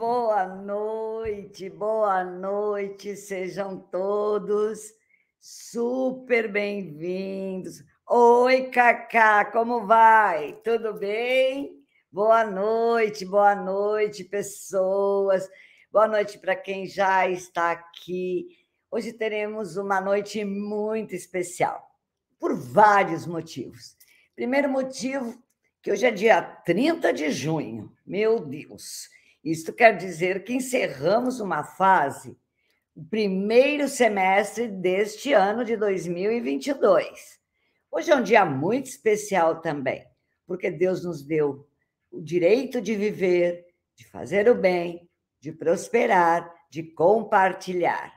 Boa noite, sejam todos super bem-vindos. Oi, Cacá, como vai? Tudo bem? Boa noite, pessoas. Boa noite para quem já está aqui. Hoje teremos uma noite muito especial, por vários motivos. Primeiro motivo, que hoje é dia 30 de junho. Meu Deus! Isto quer dizer que encerramos uma fase, o primeiro semestre deste ano de 2022. Hoje é um dia muito especial também, porque Deus nos deu o direito de viver, de fazer o bem, de prosperar, de compartilhar.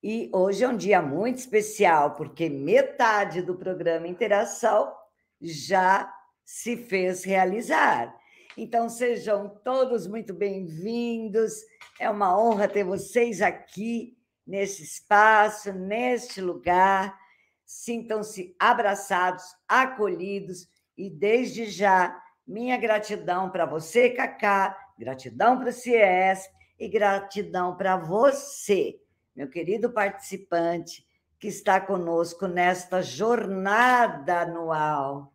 E hoje é um dia muito especial, porque metade do programa Interação já se fez realizar. Então, sejam todos muito bem-vindos. É uma honra ter vocês aqui, nesse espaço, neste lugar. Sintam-se abraçados, acolhidos, e desde já, minha gratidão para você, Cacá, gratidão para o CIESP e gratidão para você, meu querido participante, que está conosco nesta jornada anual,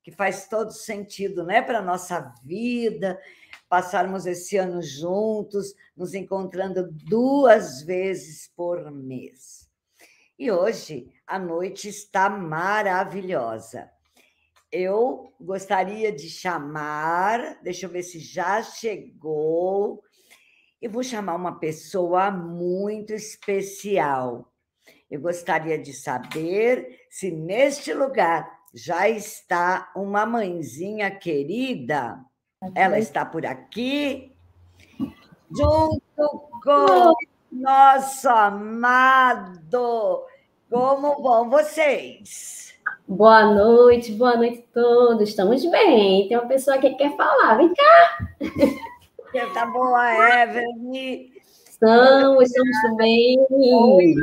que faz todo sentido, né, para a nossa vida, passarmos esse ano juntos, nos encontrando 2 vezes por mês. E hoje a noite está maravilhosa. Eu gostaria de chamar, deixa eu ver se já chegou, eu vou chamar uma pessoa muito especial. Eu gostaria de saber se neste lugar já está uma mãezinha querida. Ela está por aqui, junto com nosso amado. Como vão vocês? Boa noite a todos. Estamos bem. Tem uma pessoa aqui que quer falar. Vem cá. Tá boa, Evelyn? Estamos bem. Oi,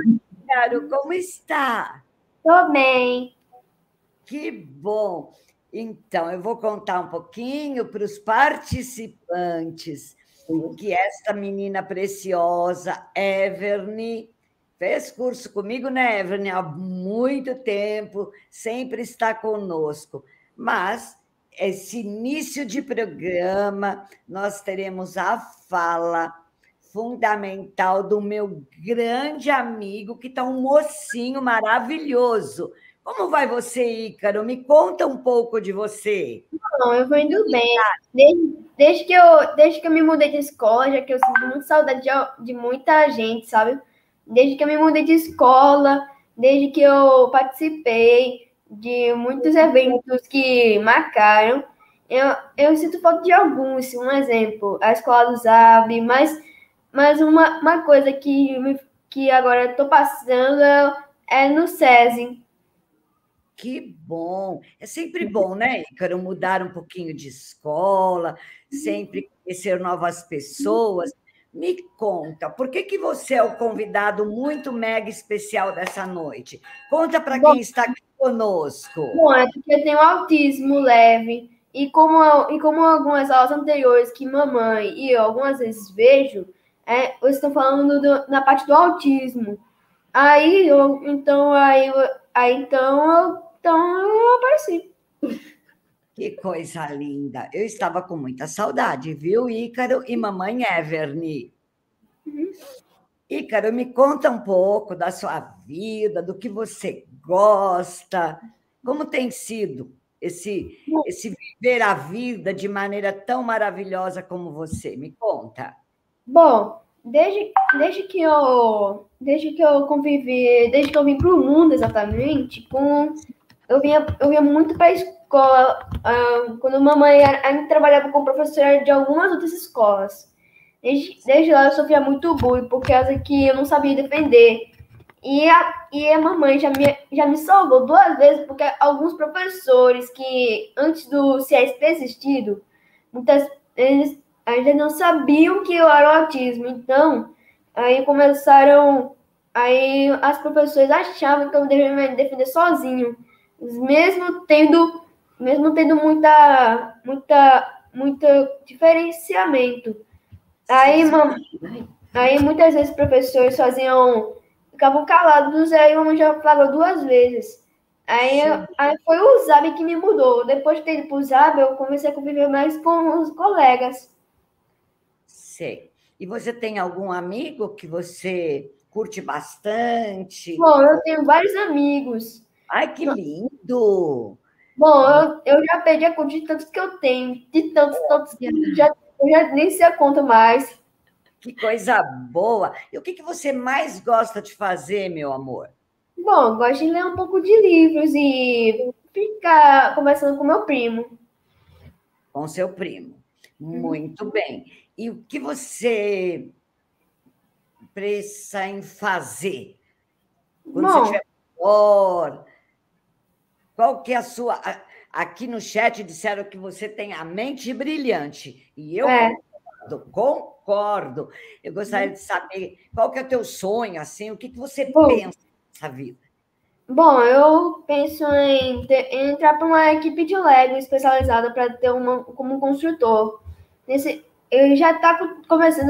Caro, como está? Estou bem. Que bom! Então, eu vou contar um pouquinho para os participantes que esta menina preciosa, Everne, fez curso comigo, né, Everne, há muito tempo, sempre está conosco. Mas, esse início de programa, nós teremos a fala fundamental do meu grande amigo, que está um mocinho maravilhoso. Como vai você, Ícaro? Me conta um pouco de você. Não, eu vou indo bem. Desde que eu me mudei de escola, já que eu sinto muita saudade de muita gente, sabe? Desde que eu me mudei de escola, desde que eu participei de muitos eventos que marcaram, eu sinto falta de alguns. Um exemplo, a Escola do Zab, mas uma coisa que agora estou passando é no SESI. Que bom! É sempre bom, né, Ícaro, mudar um pouquinho de escola, sempre conhecer novas pessoas. Me conta, por que você é o convidado muito mega especial dessa noite? Conta para quem está aqui conosco. Bom, é porque eu tenho autismo leve, e como algumas aulas anteriores que mamãe e eu algumas vezes vejo, vocês estão falando na parte do autismo. Então eu apareci. Que coisa linda! Eu estava com muita saudade, viu, Ícaro e mamãe Everne? Ícaro, me conta um pouco da sua vida, do que você gosta, como tem sido esse viver a vida de maneira tão maravilhosa como você? Me conta. Bom, desde que eu vim para o mundo exatamente, eu vinha muito para a escola, quando mamãe ainda trabalhava como professora de algumas outras escolas. Desde lá eu sofria muito bullying, por causa que eu não sabia defender. E a mamãe já me salvou 2 vezes, porque alguns professores que, antes do CIESP ter existido, eles ainda não sabiam que eu era autismo. Então, aí as professoras achavam que eu deveria me defender sozinho, mesmo tendo muita diferenciamento. Aí, aí muitas vezes os professores ficavam calados, aí a mamãe já falou 2 vezes. Aí foi o Zab que me mudou. Depois de ter ido pro Zab, eu comecei a conviver mais com os colegas. Sei. E você tem algum amigo que você curte bastante? Bom, eu tenho vários amigos. Ai, que lindo! Bom, eu já perdi a conta de tantos que eu tenho. De tantos que eu já nem sei a conta mais. Que coisa boa! E o que você mais gosta de fazer, meu amor? Bom, gosto de ler um pouco de livros e ficar conversando com meu primo. Com seu primo. Muito bem. E o que você pensa em fazer quando você Bom, estiver maior? Qual que é a sua... Aqui no chat disseram que você tem a mente brilhante. E eu é. concordo. Eu gostaria de saber qual que é o teu sonho, assim, o que você Bom, pensa nessa vida? bom, eu penso em entrar para uma equipe de Lego especializada para ter como construtor. Eu já está começando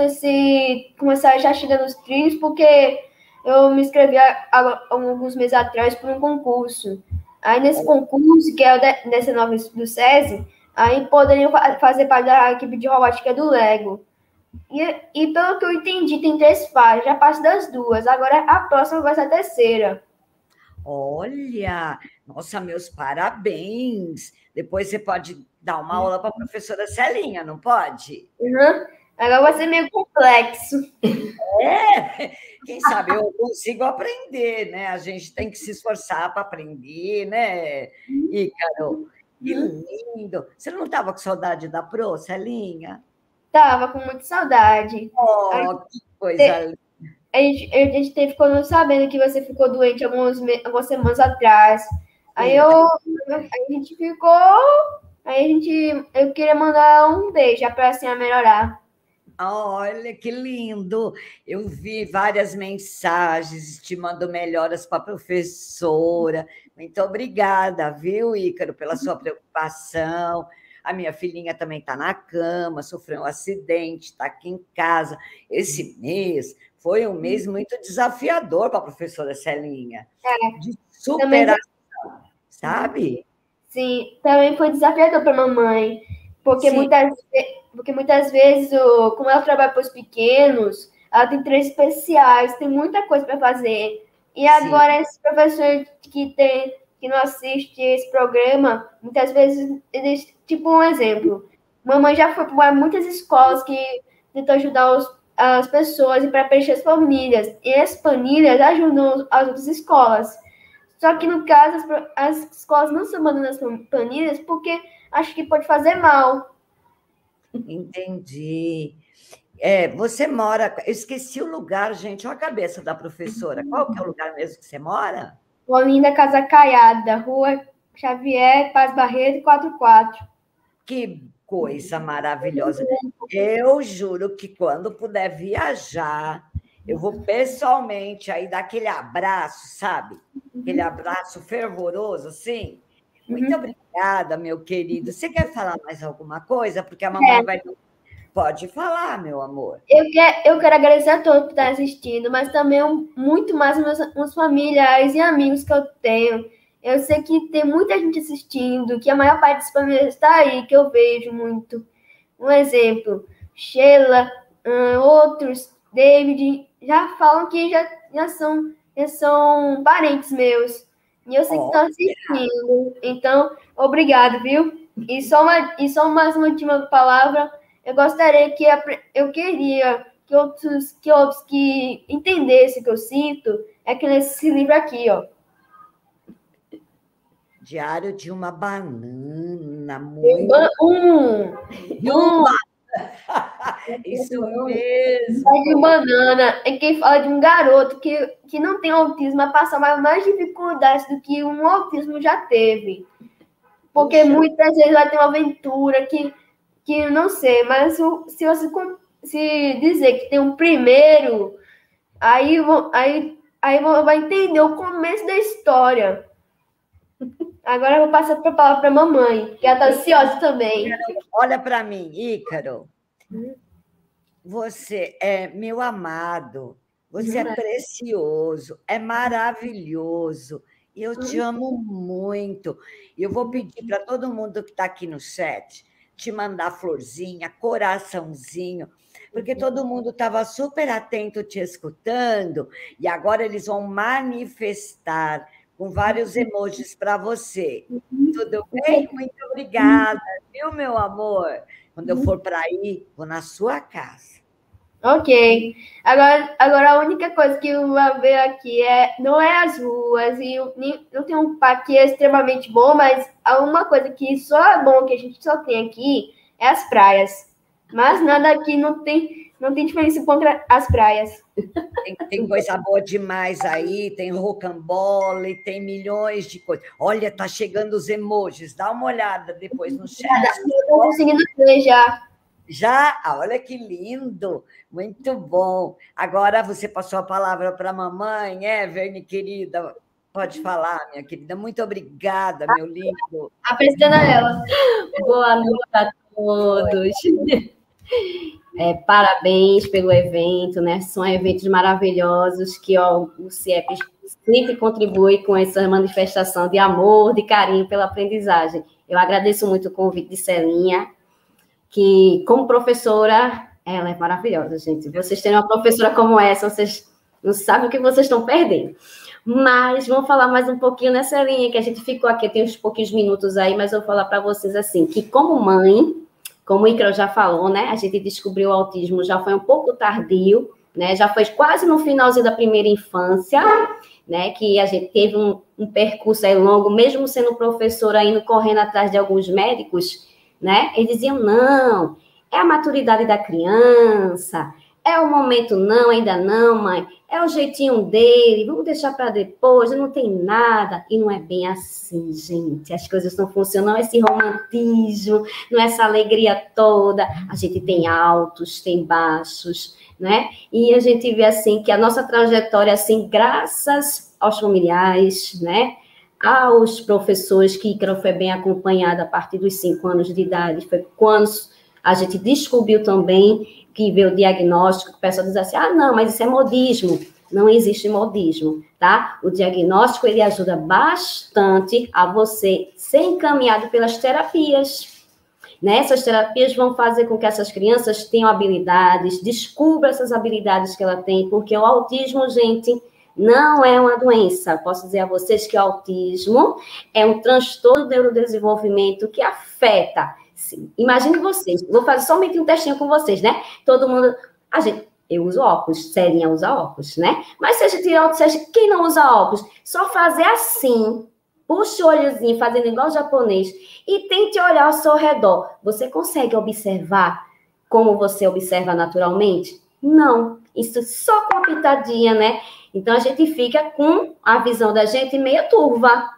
começar já chegando nos trilhos, porque eu me inscrevi há alguns meses atrás para um concurso. Aí nesse concurso, que é o 19 do SESI, aí poderiam fazer parte da equipe de robótica do Lego. E pelo que eu entendi, tem 3 fases, já passo das 2. Agora a próxima vai ser a terceira. Olha, nossa, meus parabéns. Depois você pode dar uma aula para a professora Celinha, não pode? Uhum. Agora vai ser meio complexo. É, quem sabe eu consigo aprender, né? A gente tem que se esforçar para aprender, né, Ícaro? Que lindo! Você não estava com saudade da Pro, Celinha? Tava com muita saudade. A Oh, que coisa linda! a gente ficou sabendo que você ficou doente algumas semanas atrás. Aí Sim, tá. a gente ficou. Eu queria mandar um beijo pra senhora melhorar. Olha que lindo! Eu vi várias mensagens te mando melhoras para a professora. Muito obrigada, viu, Ícaro, pela sua preocupação. A minha filhinha também está na cama, sofreu um acidente, está aqui em casa. Esse mês foi um mês muito desafiador para a professora Celinha, de Também, superação, sabe? sim, também foi desafiador para mamãe, porque Sim, muitas vezes, como ela trabalha para os pequenos, ela tem 3 especiais, tem muita coisa para fazer. E sim, agora, esse professor que não assiste esse programa, muitas vezes, eles, tipo um exemplo, mamãe já foi para muitas escolas que tentou ajudar as pessoas e para preencher as planilhas, e as planilhas ajudam as outras escolas. Só que, no caso, as escolas não estão mandando as planilhas porque acho que pode fazer mal. entendi. É, você mora. Eu esqueci o lugar, gente. Olha a cabeça da professora. Qual que é o lugar mesmo que você mora? Olinda Casa Caiada, Rua Xavier Paz Barreto, 44. Que coisa maravilhosa. Eu juro que quando puder viajar, eu vou pessoalmente aí dar aquele abraço, sabe? Aquele abraço fervoroso, assim. Muito Uhum. obrigada, meu querido. Você quer falar mais alguma coisa? Porque a mamãe vai. Pode falar, meu amor. Eu quero agradecer a todos que estão assistindo, mas também muito mais meus familiares e amigos que eu tenho. Eu sei que tem muita gente assistindo, que a maior parte dos familiares está aí, que eu vejo muito. Um exemplo, Sheila, outros, David, já falam que já são parentes meus. E eu sei que Ó, estão assistindo. Então, obrigado, viu? E só mais uma última palavra. Eu gostaria eu queria que outros que entendessem o que eu sinto é que nesse livro aqui, ó. Diário de uma banana, muito. Um, De um uma. Isso de mesmo. banana é quem fala de um garoto que não tem autismo, mas passa mais dificuldades do que um autismo já teve. Porque Puxa, muitas vezes vai ter uma aventura que eu não sei, mas se você se dizer que tem um primeiro, aí vai entender o começo da história. Agora eu vou passar a palavra para a mamãe, que ela está ansiosa também. olha para mim, Ícaro. você é meu amado, você é precioso, é maravilhoso, e eu te amo muito. E eu vou pedir para todo mundo que está aqui no chat te mandar florzinha, coraçãozinho, porque todo mundo estava super atento te escutando, e agora eles vão manifestar com vários emojis para você. Tudo bem? Muito obrigada, viu, meu amor? Quando eu for para aí, vou na sua casa. Ok. Agora a única coisa que eu vou ver aqui não é as ruas, e não tem um parque que é extremamente bom, mas há uma coisa que só é bom, que a gente só tem aqui, é as praias. Mas nada aqui não tem diferença contra as praias. Tem coisa boa demais aí, tem rocambole, tem milhões de coisas. Olha, tá chegando os emojis, dá uma olhada depois no chat. Eu estou conseguindo ver já. Já? Ah, olha que lindo, muito bom. Agora você passou a palavra para a mamãe, Verne, querida. Pode falar, minha querida. Muito obrigada, meu lindo. Apresentando ela. Boa noite a todos. Parabéns pelo evento, né? São eventos maravilhosos que o CIEP sempre contribui com essa manifestação de amor, de carinho pela aprendizagem. Eu agradeço muito o convite de Celinha, que, como professora, ela é maravilhosa, gente. Vocês terem uma professora como essa, vocês não sabem o que vocês estão perdendo. Mas vamos falar mais um pouquinho nessa linha, que a gente ficou aqui, tem uns pouquinhos minutos aí, mas eu vou falar para vocês assim, que como mãe, como o Ícaro já falou, né, a gente descobriu o autismo já foi um pouco tardio, né, já foi quase no finalzinho da primeira infância, né, que a gente teve um percurso aí longo, mesmo sendo professora, indo correndo atrás de alguns médicos, né, eles diziam, não, é a maturidade da criança, é o momento não, ainda não, mãe, é o jeitinho dele, vamos deixar para depois, não tem nada. E não é bem assim, gente. As coisas não funcionam, não é esse romantismo, não é essa alegria toda. A gente tem altos, tem baixos, né? E a gente vê, assim, que a nossa trajetória, assim, graças aos familiares, né? Aos professores, que Ícaro foi bem acompanhada a partir dos 5 anos de idade, foi quando a gente descobriu também que vê o diagnóstico, o pessoal diz assim, não, mas isso é modismo. Não existe modismo, tá? O diagnóstico, ele ajuda bastante a você ser encaminhado pelas terapias, né? Essas terapias vão fazer com que essas crianças tenham habilidades, descubram essas habilidades que ela tem, porque o autismo, gente, não é uma doença. Posso dizer a vocês que o autismo é um transtorno do neurodesenvolvimento que afeta. Sim. Imagine vocês, vou fazer somente um testinho com vocês, né? Todo mundo, eu uso óculos, Celinha usa óculos, né? Mas se a gente tirar óculos, quem não usa óculos? Só fazer assim, puxa o olhozinho, fazendo igual o japonês, e tente olhar ao seu redor. Você consegue observar como você observa naturalmente? Não, isso só com a pitadinha, né? Então, a gente fica com a visão da gente meio turva,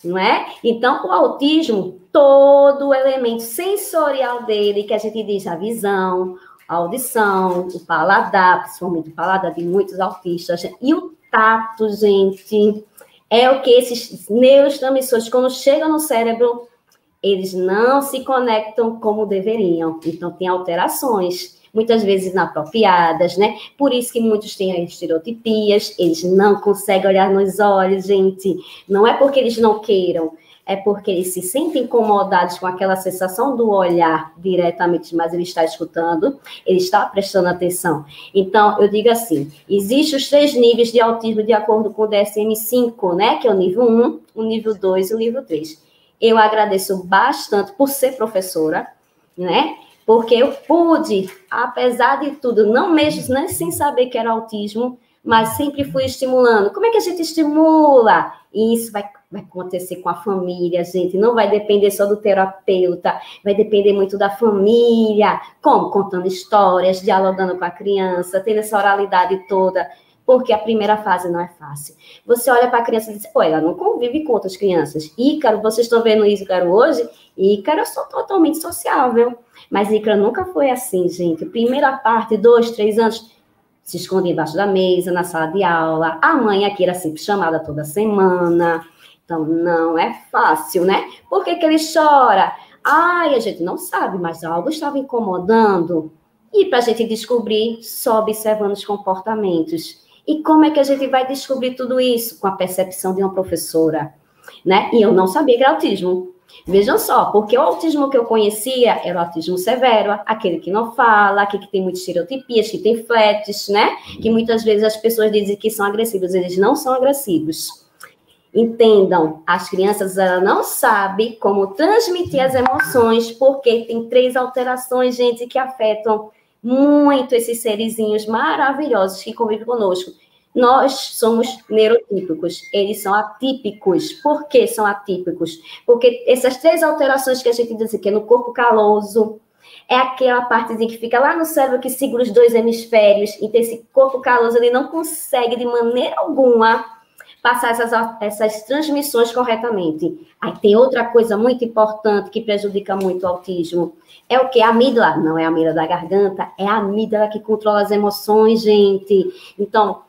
não é? Então, o autismo, todo o elemento sensorial dele, que a gente diz a visão, a audição, o paladar, principalmente o paladar de muitos autistas, e o tato, gente, é o que esses neurotransmissores, quando chegam no cérebro, eles não se conectam como deveriam. Então, tem alterações, muitas vezes inapropriadas, né? Por isso que muitos têm estereotipias, eles não conseguem olhar nos olhos, gente. Não é porque eles não queiram, é porque eles se sentem incomodados com aquela sensação do olhar diretamente, mas ele está escutando, ele está prestando atenção. Então, eu digo assim, existem os 3 níveis de autismo de acordo com o DSM-5, né? Que é o nível 1, o nível 2 e o nível 3. Eu agradeço bastante por ser professora, né? Porque eu pude, apesar de tudo, não mesmo, né, sem saber que era autismo, mas sempre fui estimulando. Como é que a gente estimula? E isso vai acontecer com a família, gente. Não vai depender só do terapeuta, vai depender muito da família. Como? Contando histórias, dialogando com a criança, tendo essa oralidade toda. Porque a primeira fase não é fácil. Você olha para a criança e diz, pô, ela não convive com outras crianças. Ícaro, vocês estão vendo Ícaro hoje? Ícaro é só totalmente sociável. Mas Ícaro nunca foi assim, gente. Primeira parte, 2, 3 anos, se esconde embaixo da mesa, na sala de aula. A mãe aqui era sempre chamada toda semana. Então, não é fácil, né? Por que ele chora? Ai, a gente não sabe, mas algo estava incomodando. E para a gente descobrir, só observando os comportamentos. E como é que a gente vai descobrir tudo isso? Com a percepção de uma professora, né? E eu não sabia que era autismo. Vejam só, porque o autismo que eu conhecia era o autismo severo, aquele que não fala, aquele que tem muitas estereotipias, que tem fletes, né? Que muitas vezes as pessoas dizem que são agressivos, eles não são agressivos. Entendam, as crianças elas não sabem como transmitir as emoções, porque tem 3 alterações, gente, que afetam muito esses serizinhos maravilhosos que convivem conosco. Nós somos neurotípicos, eles são atípicos. Por que são atípicos? Porque essas 3 alterações que a gente diz aqui, no corpo caloso, é aquela partezinha que fica lá no cérebro que segura os 2 hemisférios, então esse corpo caloso ele não consegue de maneira alguma passar essas transmissões corretamente. Aí tem outra coisa muito importante que prejudica muito o autismo. É o que? A amígdala. Não é a amígdala da garganta, é a amígdala que controla as emoções, gente. Então,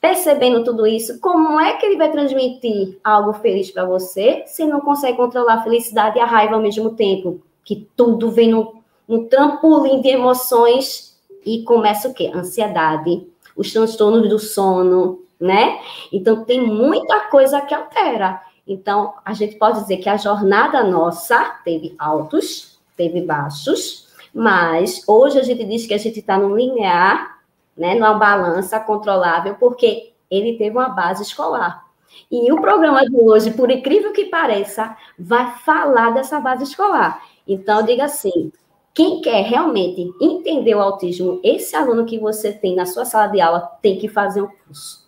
percebendo tudo isso, como é que ele vai transmitir algo feliz para você se não consegue controlar a felicidade e a raiva ao mesmo tempo? Que tudo vem no trampolim de emoções e começa o quê? Ansiedade, os transtornos do sono, né? Então, tem muita coisa que altera. Então, a gente pode dizer que a jornada nossa teve altos, teve baixos, mas hoje a gente diz que a gente está no linear, né, numa balança controlável, porque ele teve uma base escolar. E o programa de hoje, por incrível que pareça, vai falar dessa base escolar. Então, eu digo assim, quem quer realmente entender o autismo, esse aluno que você tem na sua sala de aula tem que fazer um curso.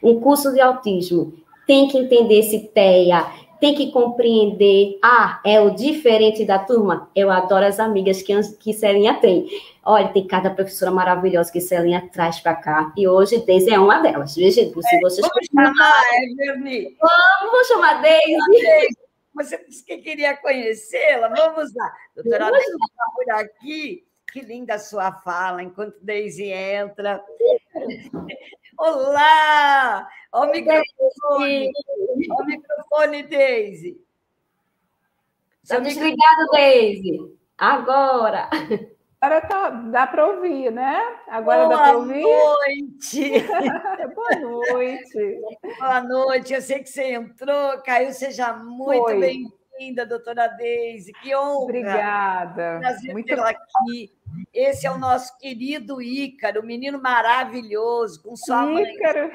Um curso de autismo, tem que entender esse TEA, tem que compreender, é o diferente da turma. Eu adoro as amigas que Celinha tem. Olha, tem cada professora maravilhosa que Celinha traz para cá. E hoje Deise é uma delas. Veja, se vocês vamos chamar, Everny. Vamos chamar Deise. Você disse que queria conhecê-la. Vamos lá. Doutora Deise está por aqui. Que linda a sua fala, enquanto Deise entra. Olá! Olha o microfone. Olha o microfone, Deise. Está desligado, Deise. Agora. Agora dá para ouvir, né? Agora dá para ouvir? Boa noite! Boa noite! Boa noite, eu sei que você entrou, caiu, seja muito bem-vinda, doutora Deise, que honra! Obrigada! Prazer tê-la aqui. Esse é o nosso querido Ícaro, um menino maravilhoso, com sua mãe. Ícaro!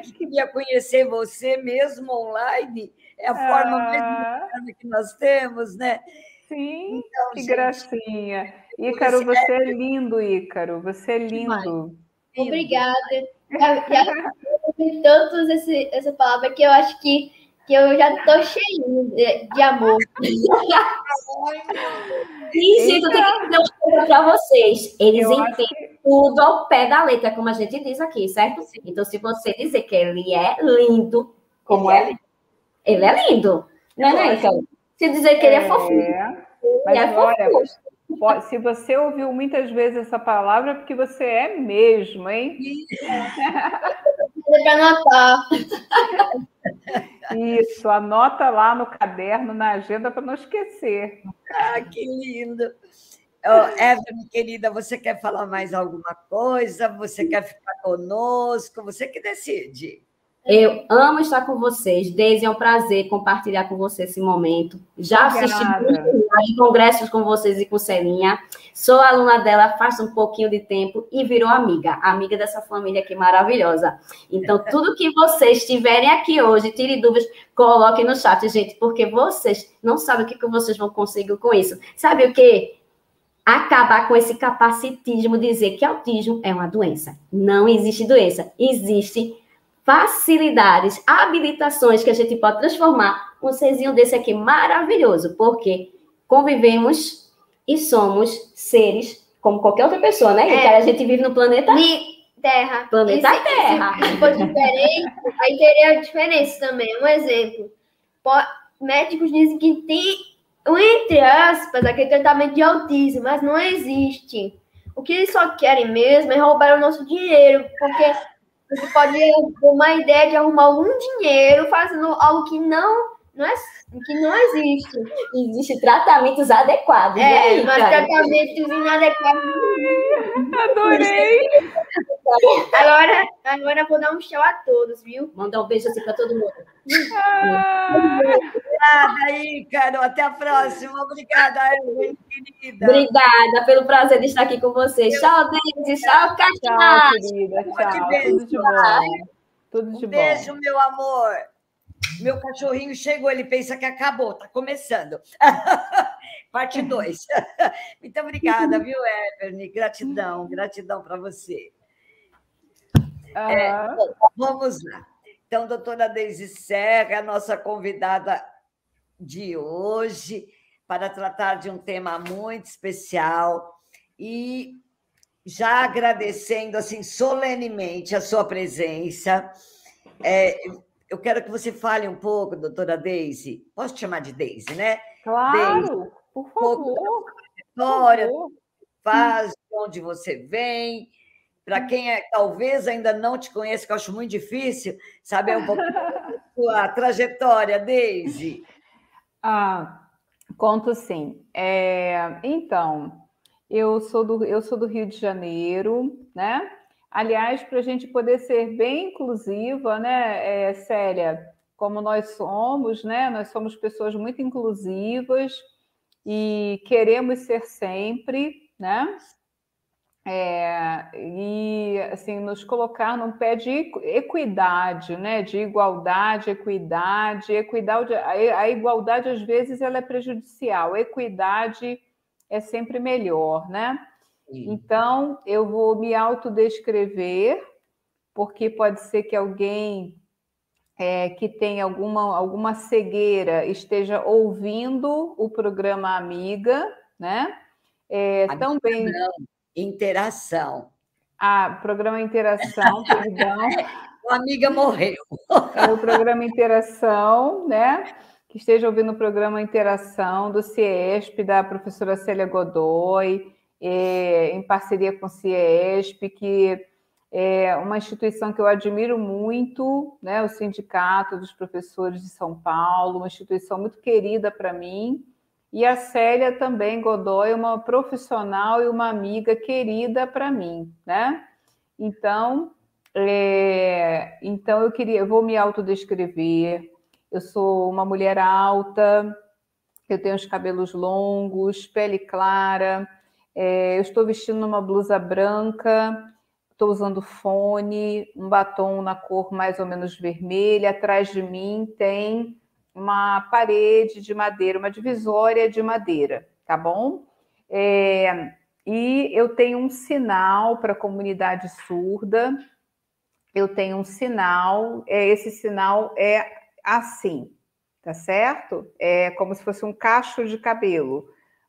Que queria conhecer você mesmo online, é a forma mais bacana que nós temos, né? Sim, então, que gente, gracinha. Ícaro, você é lindo, Ícaro. Você é lindo. Obrigada. Já ouvi tantos essa palavra que eu acho que eu já estou cheio de amor. Isso, eu tenho que dizer uma coisa para vocês. Eles entendem tudo ao pé da letra, como a gente diz aqui, certo? Então, se você dizer que ele é lindo, como ele é lindo. Não é, Ícaro? Se dizer que ele é fofinho. Mas olha, se você ouviu muitas vezes essa palavra, é porque você é mesmo, hein? Para anotar. Isso, anota lá no caderno, na agenda, para não esquecer. Que lindo! Everny, querida, você quer falar mais alguma coisa? Você quer ficar conosco? Você que decide. Eu amo estar com vocês. Deise, é um prazer compartilhar com você esse momento. Já assisti muitos congressos com vocês e com Celinha. Sou aluna dela faz um pouquinho de tempo e virou amiga dessa família aqui maravilhosa. Então, tudo que vocês tiverem aqui hoje, tire dúvidas, coloquem no chat, gente, porque vocês não sabem o que vocês vão conseguir com isso. Sabe o quê? Acabar com esse capacitismo, dizer que autismo é uma doença. Não existe doença, existe facilidades, habilitações que a gente pode transformar um serzinho desse aqui maravilhoso, porque convivemos e somos seres como qualquer outra pessoa, né? A gente vive no planeta Terra. Planeta Terra. Se for diferente, aí teria diferença também. Um exemplo. Médicos dizem que tem, entre aspas, aquele tratamento de autismo, mas não existe. O que eles só querem mesmo é roubar o nosso dinheiro, porque você pode ter uma ideia de arrumar algum dinheiro fazendo algo que não que não existe. Existem tratamentos adequados, né, Mas tratamentos inadequados. Adorei! Agora eu vou dar um tchau a todos, viu? Mandar um beijo assim para todo mundo. Obrigada, Ícaro. Até a próxima. Obrigada, Evelyn, querida. Obrigada pelo prazer de estar aqui com vocês. Tchau, Deise. Tchau, Tchau, Cacá. querida. Tchau. beijo. Tudo de bom. Tudo de bom. Beijo, meu amor. Meu cachorrinho chegou, ele pensa que acabou, tá começando. Parte 2. Muito obrigada, viu, Evelyn? Gratidão para você. Vamos lá. Então, doutora Deise Serra, a nossa convidada de hoje, para tratar de um tema muito especial e já agradecendo assim solenemente a sua presença. Eu quero que você fale um pouco, doutora Deise. Posso te chamar de Deise, né? Claro, Deise, por favor. História, faz, de onde você vem. Para quem talvez ainda não te conhece, que eu acho muito difícil, saber um pouco da sua trajetória, Deise. Conto sim. Então, eu sou do Rio de Janeiro, né? Aliás, para a gente poder ser bem inclusiva, né, Célia, como nós somos, né? Nós somos pessoas muito inclusivas e queremos ser sempre, né? E assim, nos colocar num pé de equidade, né? De igualdade, equidade. A igualdade, às vezes, ela é prejudicial, a equidade é sempre melhor, né? Então, eu vou me autodescrever, porque pode ser que alguém que tem alguma cegueira esteja ouvindo o programa Amiga, né? Também. Não, interação. Programa Interação, perdão. Uma amiga morreu. O programa Interação, né? Que esteja ouvindo o programa Interação do CIESP, da professora Célia Godoy, em parceria com o CIESP, que é uma instituição que eu admiro muito, né? O Sindicato dos Professores de São Paulo, uma instituição muito querida para mim. E a Célia também, Godoy, uma profissional e uma amiga querida para mim, né? Então, eu vou me autodescrever. Eu sou uma mulher alta, eu tenho os cabelos longos, pele clara, eu estou vestindo uma blusa branca, estou usando fone, um batom na cor mais ou menos vermelha. Atrás de mim tem uma parede de madeira, uma divisória de madeira, tá bom? E eu tenho um sinal para a comunidade surda. Eu tenho um sinal, esse sinal é assim, tá certo? É como se fosse um cacho de cabelo.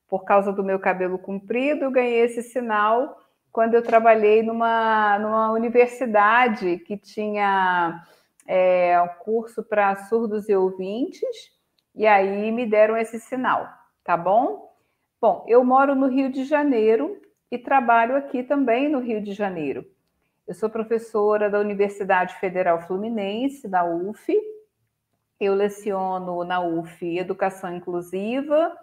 Por causa do meu cabelo comprido, eu ganhei esse sinal quando eu trabalhei numa universidade que tinha um curso para surdos e ouvintes, e aí me deram esse sinal, tá bom? Bom, eu moro no Rio de Janeiro e trabalho aqui também no Rio de Janeiro. Eu sou professora da Universidade Federal Fluminense, da UF. Eu leciono na UF Educação Inclusiva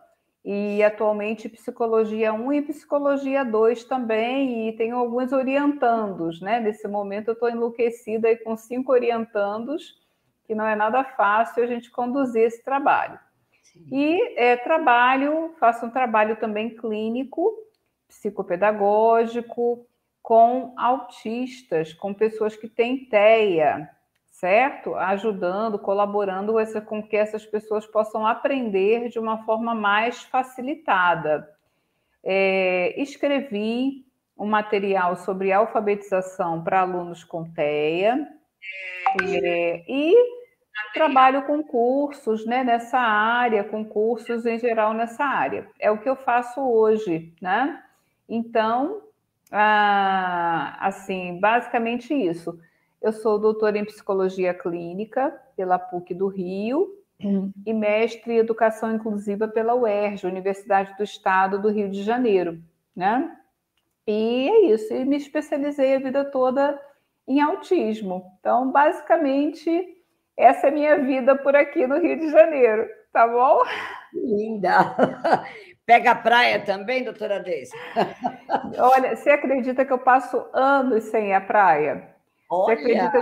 e atualmente Psicologia 1 e Psicologia 2 também, e tenho alguns orientandos, né? Nesse momento eu estou enlouquecida aí com 5 orientandos, que não é nada fácil a gente conduzir esse trabalho. Sim. E faço um trabalho também clínico, psicopedagógico, com autistas, com pessoas que têm TEA, certo? Ajudando, colaborando com que essas pessoas possam aprender de uma forma mais facilitada. Escrevi um material sobre alfabetização para alunos com TEA e trabalho com cursos, né, nessa área, com cursos em geral nessa área. É o que eu faço hoje, né? Então, assim, basicamente isso. Eu sou doutora em Psicologia Clínica pela PUC do Rio e mestre em Educação Inclusiva pela UERJ, Universidade do Estado do Rio de Janeiro, né? E é isso, e me especializei a vida toda em autismo. Então, basicamente, essa é minha vida por aqui no Rio de Janeiro, tá bom? Linda! Pega a praia também, doutora Deise? Olha, você acredita que eu passo anos sem ir à praia? Olha!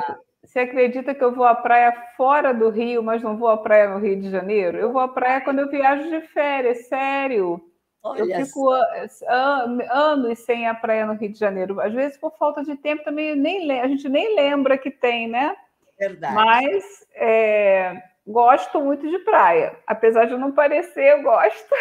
Você acredita que eu vou à praia fora do Rio, mas não vou à praia no Rio de Janeiro? Eu vou à praia quando eu viajo de férias, sério. Eu Olha fico só. anos sem ir à praia no Rio de Janeiro. Às vezes, por falta de tempo, também a gente nem lembra que tem, né? Verdade. Mas gosto muito de praia. Apesar de não parecer, eu gosto.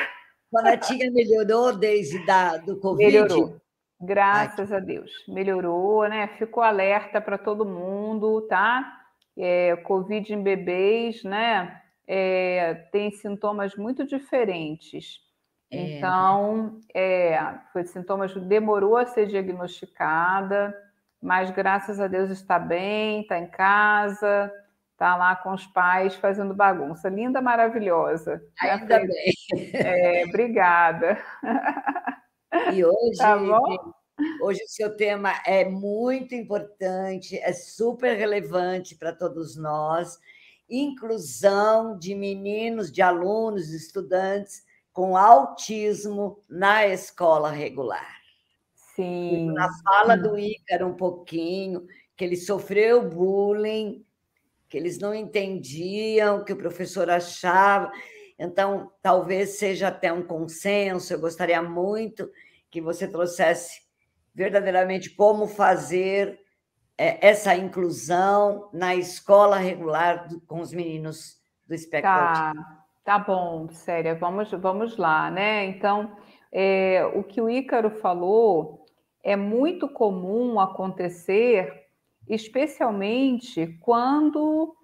Sua netinha melhorou desde do Covid? Melhorou. Graças a Deus. Melhorou, né? Ficou alerta para todo mundo, tá? Covid em bebês, né? Tem sintomas muito diferentes. Então, foi sintomas, demorou a ser diagnosticada, mas graças a Deus está bem, está em casa, está lá com os pais fazendo bagunça. Linda, maravilhosa. Ainda bem. Obrigada. E Tá bom? hoje o seu tema é muito importante, é super relevante para todos nós. Inclusão de meninos, de alunos, de estudantes com autismo na escola regular. Sim. Na fala do Ícaro um pouquinho, que ele sofreu bullying, que eles não entendiam o que o professor achava. Então, talvez seja até um consenso. Eu gostaria muito que você trouxesse verdadeiramente como fazer essa inclusão na escola regular com os meninos do espectro autista. Tá bom, Célia, vamos lá, né? Então, o que o Ícaro falou é muito comum acontecer, especialmente quando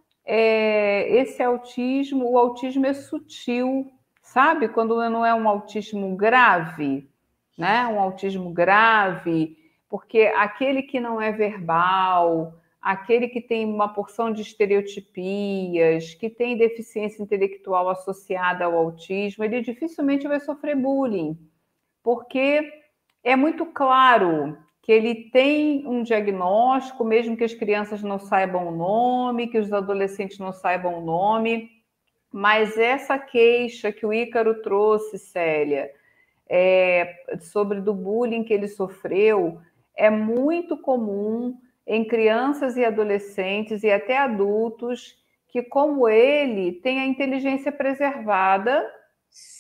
o autismo é sutil, sabe? Quando não é um autismo grave, né? Um autismo grave, porque aquele que não é verbal, aquele que tem uma porção de estereotipias, que tem deficiência intelectual associada ao autismo, ele dificilmente vai sofrer bullying, porque é muito claro que ele tem um diagnóstico, mesmo que as crianças não saibam o nome, que os adolescentes não saibam o nome, mas essa queixa que o Ícaro trouxe, Célia, sobre do bullying que ele sofreu, é muito comum em crianças e adolescentes e até adultos que, como ele, têm a inteligência preservada,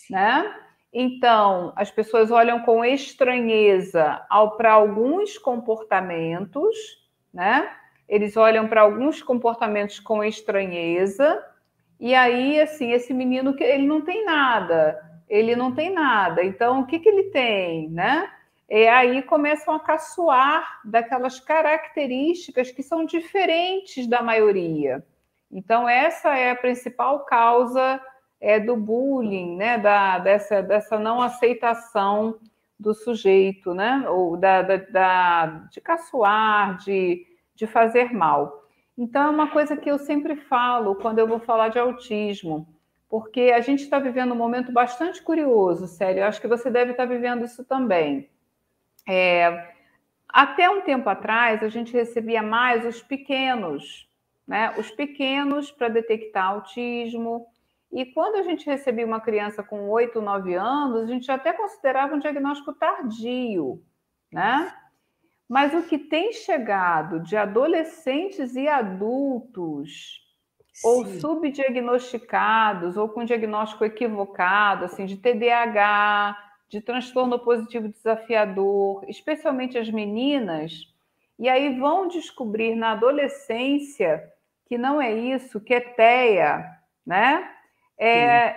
né? Então, as pessoas olham com estranheza para alguns comportamentos, né? Eles olham para alguns comportamentos com estranheza, e aí, assim, esse menino, ele não tem nada, então, o que ele tem, né? Aí começam a caçoar daquelas características que são diferentes da maioria. Então, essa é a principal causa do bullying, né? Dessa não aceitação do sujeito, né? Ou de caçoar, de fazer mal. Então, é uma coisa que eu sempre falo quando eu vou falar de autismo, porque a gente está vivendo um momento bastante curioso, Célia. Eu acho que você deve estar vivendo isso também. Até um tempo atrás, a gente recebia mais os pequenos, né? Os pequenos para detectar autismo. E quando a gente recebia uma criança com 8, 9 anos, a gente até considerava um diagnóstico tardio, né? Mas o que tem chegado de adolescentes e adultos, ou subdiagnosticados, ou com diagnóstico equivocado, assim, de TDAH, de transtorno positivo desafiador, especialmente as meninas, e aí vão descobrir na adolescência que não é isso, que é TEA, né?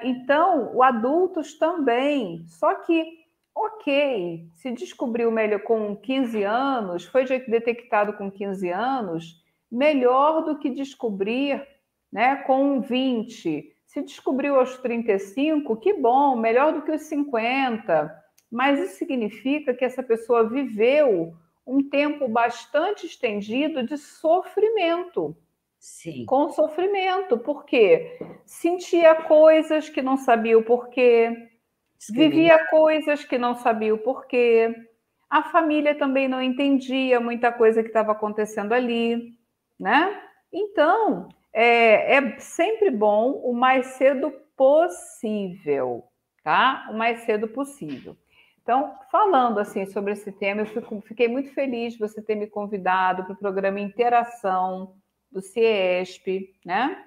Então, os adultos também, só que ok, se descobriu melhor com 15 anos, foi detectado com 15 anos, melhor do que descobrir, né, com 20. Se descobriu aos 35, que bom, melhor do que os 50. Mas isso significa que essa pessoa viveu um tempo bastante estendido de sofrimento. Sim. Com sofrimento, porque sentia coisas que não sabia o porquê, vivia coisas que não sabia o porquê, a família também não entendia muita coisa que estava acontecendo ali, né? Então, é sempre bom o mais cedo possível, tá? O mais cedo possível. Então, falando assim sobre esse tema, eu fiquei muito feliz de você ter me convidado para o programa Interação do CIESP, né?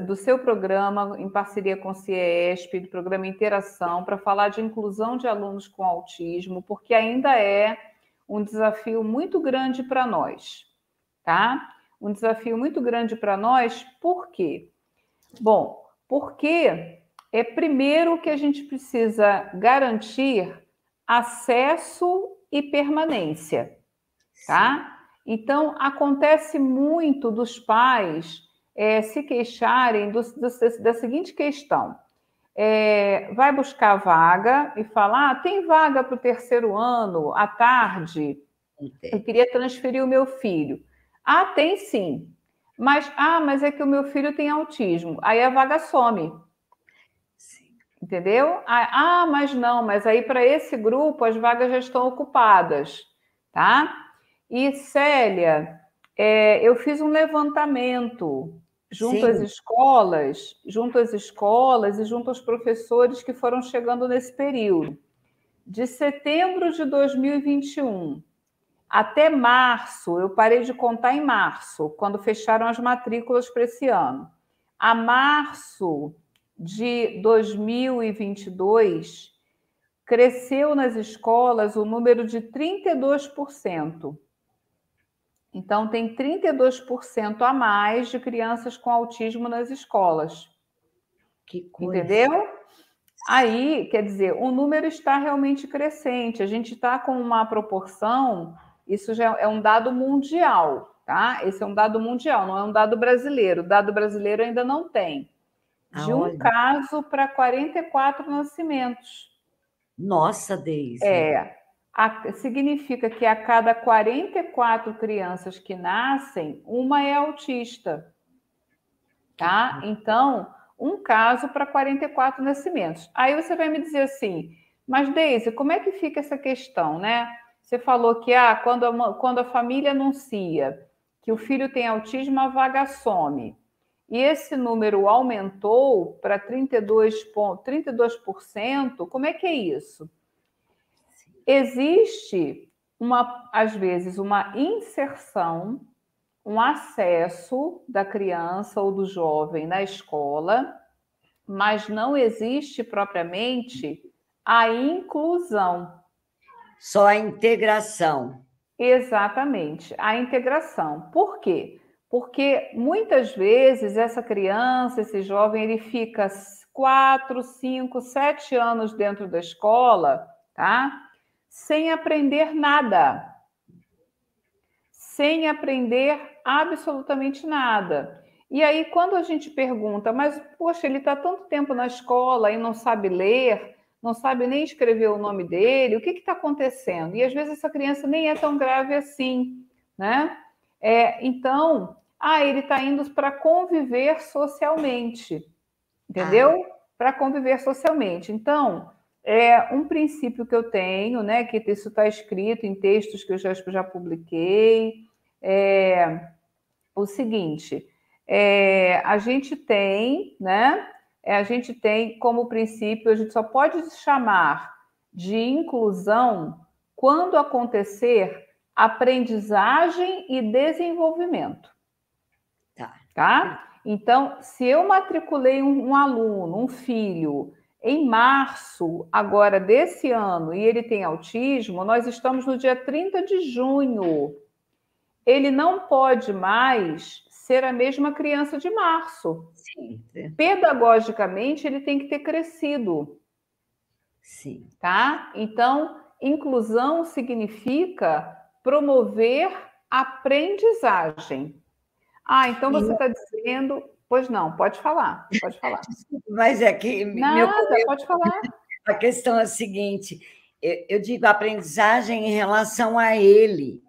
Do seu programa, em parceria com o CIESP, do programa Interação, para falar de inclusão de alunos com autismo, porque ainda é um desafio muito grande para nós, tá? Um desafio muito grande para nós, por quê? Bom, porque primeiro que a gente precisa garantir acesso e permanência, tá? Então, acontece muito dos pais se queixarem da seguinte questão. Vai buscar vaga e fala, tem vaga para o terceiro ano, à tarde, eu queria transferir o meu filho. Tem sim. Mas é que o meu filho tem autismo. Aí a vaga some. Sim. Entendeu? Mas aí para esse grupo as vagas já estão ocupadas, tá? E, Célia, eu fiz um levantamento junto às escolas e junto aos professores que foram chegando nesse período. De setembro de 2021 até março, eu parei de contar em março, quando fecharam as matrículas para esse ano. A março de 2022, cresceu nas escolas o número de 32%. Então, tem 32% a mais de crianças com autismo nas escolas. Que coisa. Entendeu? Aí, quer dizer, o número está realmente crescente. A gente está com uma proporção, isso já é um dado mundial, tá? Esse é um dado mundial, não é um dado brasileiro. O dado brasileiro ainda não tem. De um caso para 44 nascimentos. Nossa, Deise. Significa que a cada 44 crianças que nascem, uma é autista. Tá? Então, um caso para 44 nascimentos. Aí você vai me dizer assim, mas Deise, como é que fica essa questão, né? Você falou que quando a família anuncia que o filho tem autismo, a vaga some. E esse número aumentou para 32%. Como é que é isso? Existe, às vezes, uma inserção, um acesso da criança ou do jovem na escola, mas não existe propriamente a inclusão. Só a integração. Exatamente, a integração. Por quê? Porque muitas vezes essa criança, esse jovem, ele fica 4, 5, 7 anos dentro da escola, tá? Sem aprender nada. Sem aprender absolutamente nada. E aí, quando a gente pergunta, mas, poxa, ele está tanto tempo na escola e não sabe ler, não sabe nem escrever o nome dele, o que está acontecendo? E às vezes essa criança nem é tão grave assim, né? Então, ele está indo para conviver socialmente, entendeu? Para conviver socialmente. Então, um princípio que eu tenho, né, que isso está escrito em textos que eu já publiquei, o seguinte, a gente tem, né, a gente tem como princípio, a gente só pode chamar de inclusão quando acontecer aprendizagem e desenvolvimento. Tá? Então, se eu matriculei um aluno, um filho, em março agora desse ano, e ele tem autismo, nós estamos no dia 30 de junho. Ele não pode mais ser a mesma criança de março. Sim. Pedagogicamente, ele tem que ter crescido. Sim. Tá? Então, inclusão significa promover aprendizagem. Então você está dizendo... Pois não, pode falar, pode falar. Mas é que... Pode falar. A questão é a seguinte, eu digo aprendizagem em relação a ele,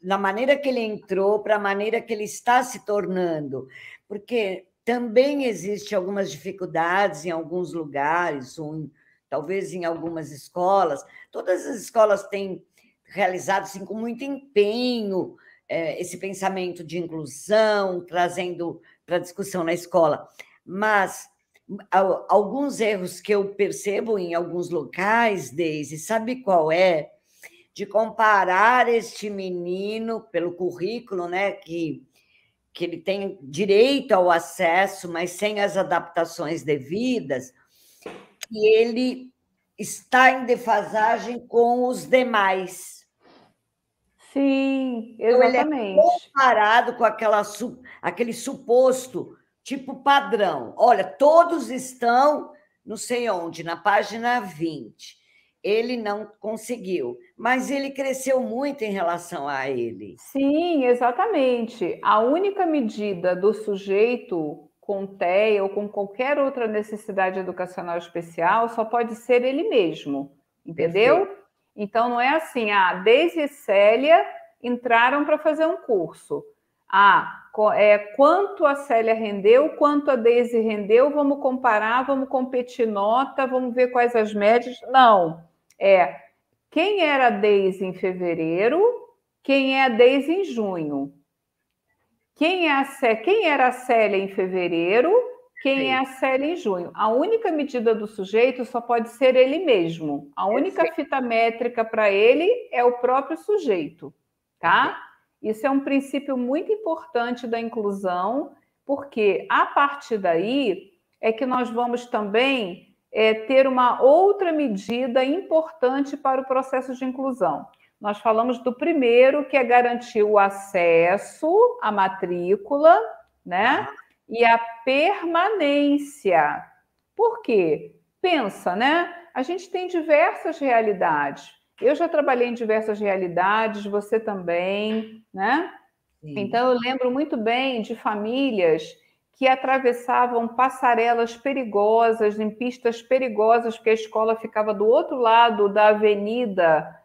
na maneira que ele entrou, para a maneira que ele está se tornando, porque também existem algumas dificuldades em alguns lugares, ou talvez em algumas escolas. Todas as escolas têm realizado assim, com muito empenho esse pensamento de inclusão, trazendo para a discussão na escola. Mas alguns erros que eu percebo em alguns locais, Deise, sabe qual é? De comparar este menino pelo currículo, né, que ele tem direito ao acesso, mas sem as adaptações devidas, que ele está em defasagem com os demais. Sim, Então, ele é exatamente. comparado com aquele suposto tipo padrão. Olha, todos estão não sei onde, na página 20. Ele não conseguiu, mas ele cresceu muito em relação a ele. Sim, exatamente. A única medida do sujeito com TEA ou com qualquer outra necessidade educacional especial só pode ser ele mesmo, entendeu? Perfeito. Então, não é assim, Deise e Célia entraram para fazer um curso. Quanto a Célia rendeu, quanto a Deise rendeu, vamos comparar, vamos competir nota, vamos ver quais as médias. Não, quem era a Deise em fevereiro, quem é a Deise em junho. Quem era a Célia em fevereiro, quem é a Célia em junho. A única medida do sujeito só pode ser ele mesmo. A única fita métrica para ele é o próprio sujeito, tá? Isso é um princípio muito importante da inclusão, porque a partir daí é que nós vamos também ter uma outra medida importante para o processo de inclusão. Nós falamos do primeiro, que é garantir o acesso à matrícula, né? E a permanência. Por quê? Pensa, né? A gente tem diversas realidades. Eu já trabalhei em diversas realidades, você também, né? Sim. Então, eu lembro muito bem de famílias que atravessavam passarelas perigosas, em pistas perigosas, porque a escola ficava do outro lado da avenida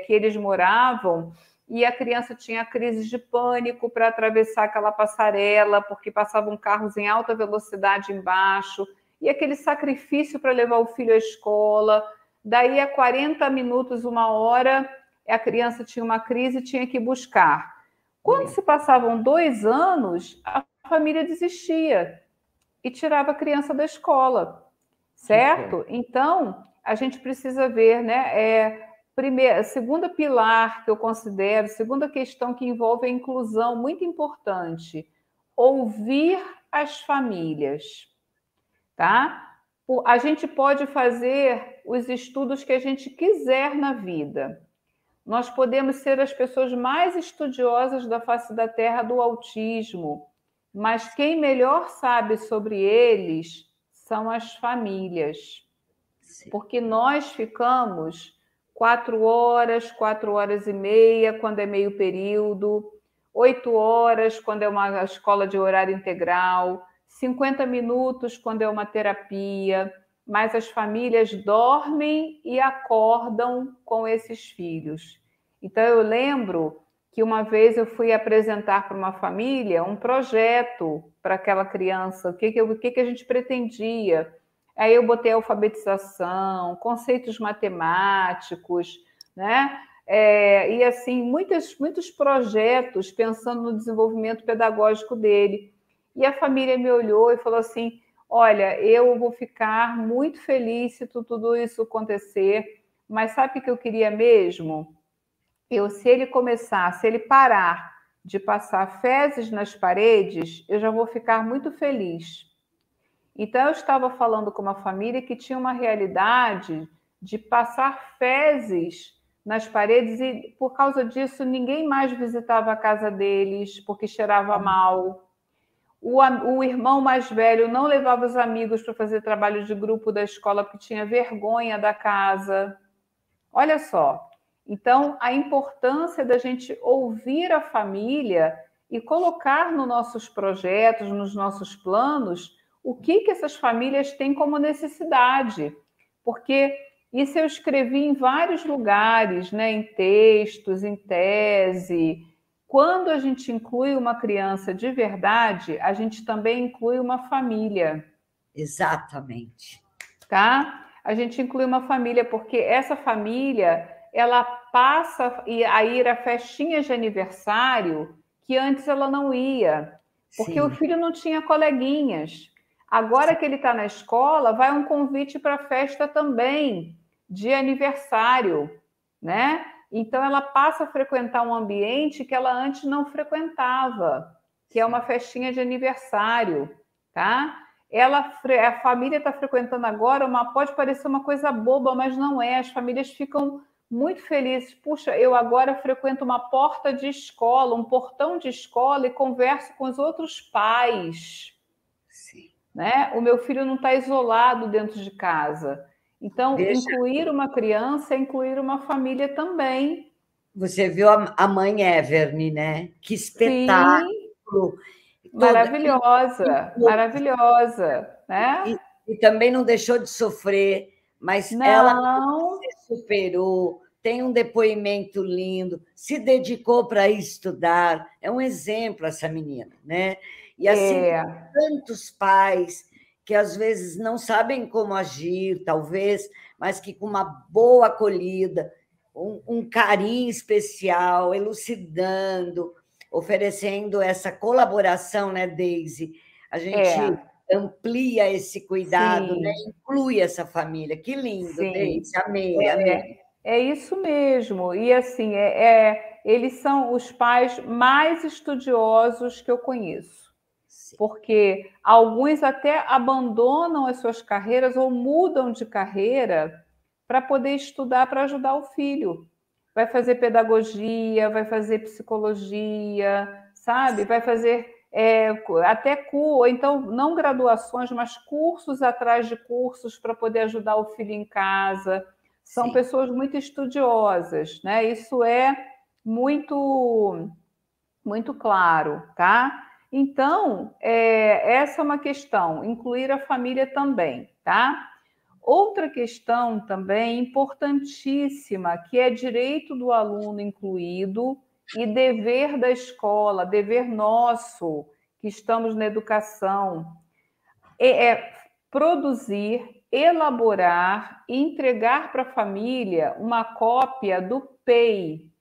que eles moravam, e a criança tinha crises de pânico para atravessar aquela passarela, porque passavam carros em alta velocidade embaixo, e aquele sacrifício para levar o filho à escola. Daí, a 40 minutos, 1 hora, a criança tinha uma crise e tinha que buscar. Quando se passavam 2 anos, a família desistia e tirava a criança da escola, certo? Então, a gente precisa ver, né? Segunda pilar que eu considero, segunda questão que envolve a inclusão, muito importante, ouvir as famílias, tá? A gente pode fazer os estudos que a gente quiser na vida. Nós podemos ser as pessoas mais estudiosas da face da Terra do autismo, mas quem melhor sabe sobre eles são as famílias. Sim. Porque nós ficamos 4 horas, 4 horas e meia, quando é meio período, 8 horas, quando é uma escola de horário integral, 50 minutos, quando é uma terapia, mas as famílias dormem e acordam com esses filhos. Então, eu lembro que uma vez eu fui apresentar para uma família um projeto para aquela criança, o que a gente pretendia. Aí eu botei alfabetização, conceitos matemáticos, né? E assim, muitos projetos pensando no desenvolvimento pedagógico dele. E a família me olhou e falou assim: olha, eu vou ficar muito feliz se tudo isso acontecer, mas sabe o que eu queria mesmo? Se ele parar de passar fezes nas paredes, eu já vou ficar muito feliz. Então, eu estava falando com uma família que tinha uma realidade de passar fezes nas paredes e, por causa disso, ninguém mais visitava a casa deles porque cheirava mal. O irmão mais velho não levava os amigos para fazer trabalho de grupo da escola porque tinha vergonha da casa. Olha só. Então, a importância da gente ouvir a família e colocar nos nossos projetos, nos nossos planos, o que essas famílias têm como necessidade. Porque isso eu escrevi em vários lugares, né? Em textos, em tese. Quando a gente inclui uma criança de verdade, a gente também inclui uma família. Exatamente. Tá? A gente inclui uma família, porque essa família, ela passa a ir a festinhas de aniversário que antes ela não ia, porque Sim. o filho não tinha coleguinhas. Agora que ele está na escola, vai um convite para a festa também de aniversário, né? Então ela passa a frequentar um ambiente que ela antes não frequentava, que é uma festinha de aniversário, tá? A família está frequentando agora, pode parecer uma coisa boba, mas não é. As famílias ficam muito felizes. Puxa, eu agora frequento uma porta de escola, um portão de escola e converso com os outros pais. Sim. Né? O meu filho não está isolado dentro de casa. Então, incluir uma criança é incluir uma família também. Você viu a mãe Everne, né? Que espetáculo! Sim, maravilhosa, maravilhosa, né? E também não deixou de sofrer, mas ela se superou, tem um depoimento lindo, se dedicou para estudar, é um exemplo essa menina, né? E assim, tantos pais que às vezes não sabem como agir, talvez, mas que com uma boa acolhida, um carinho especial, elucidando, oferecendo essa colaboração, né, Deise? A gente amplia esse cuidado, né? Inclui essa família. Que lindo, Deise. Amei, amei. É isso mesmo. E assim, eles são os pais mais estudiosos que eu conheço. Sim. Porque alguns até abandonam as suas carreiras ou mudam de carreira para poder estudar, para ajudar o filho. Vai fazer pedagogia, vai fazer psicologia, sabe? Vai fazer até ou então não graduações, mas cursos atrás de cursos para poder ajudar o filho em casa. São pessoas muito estudiosas, né? Isso é muito, muito claro, tá? Então, essa é uma questão, incluir a família também, tá? Outra questão também importantíssima, que é direito do aluno incluído e dever da escola, dever nosso, que estamos na educação, é produzir, elaborar e entregar para a família uma cópia do PEI,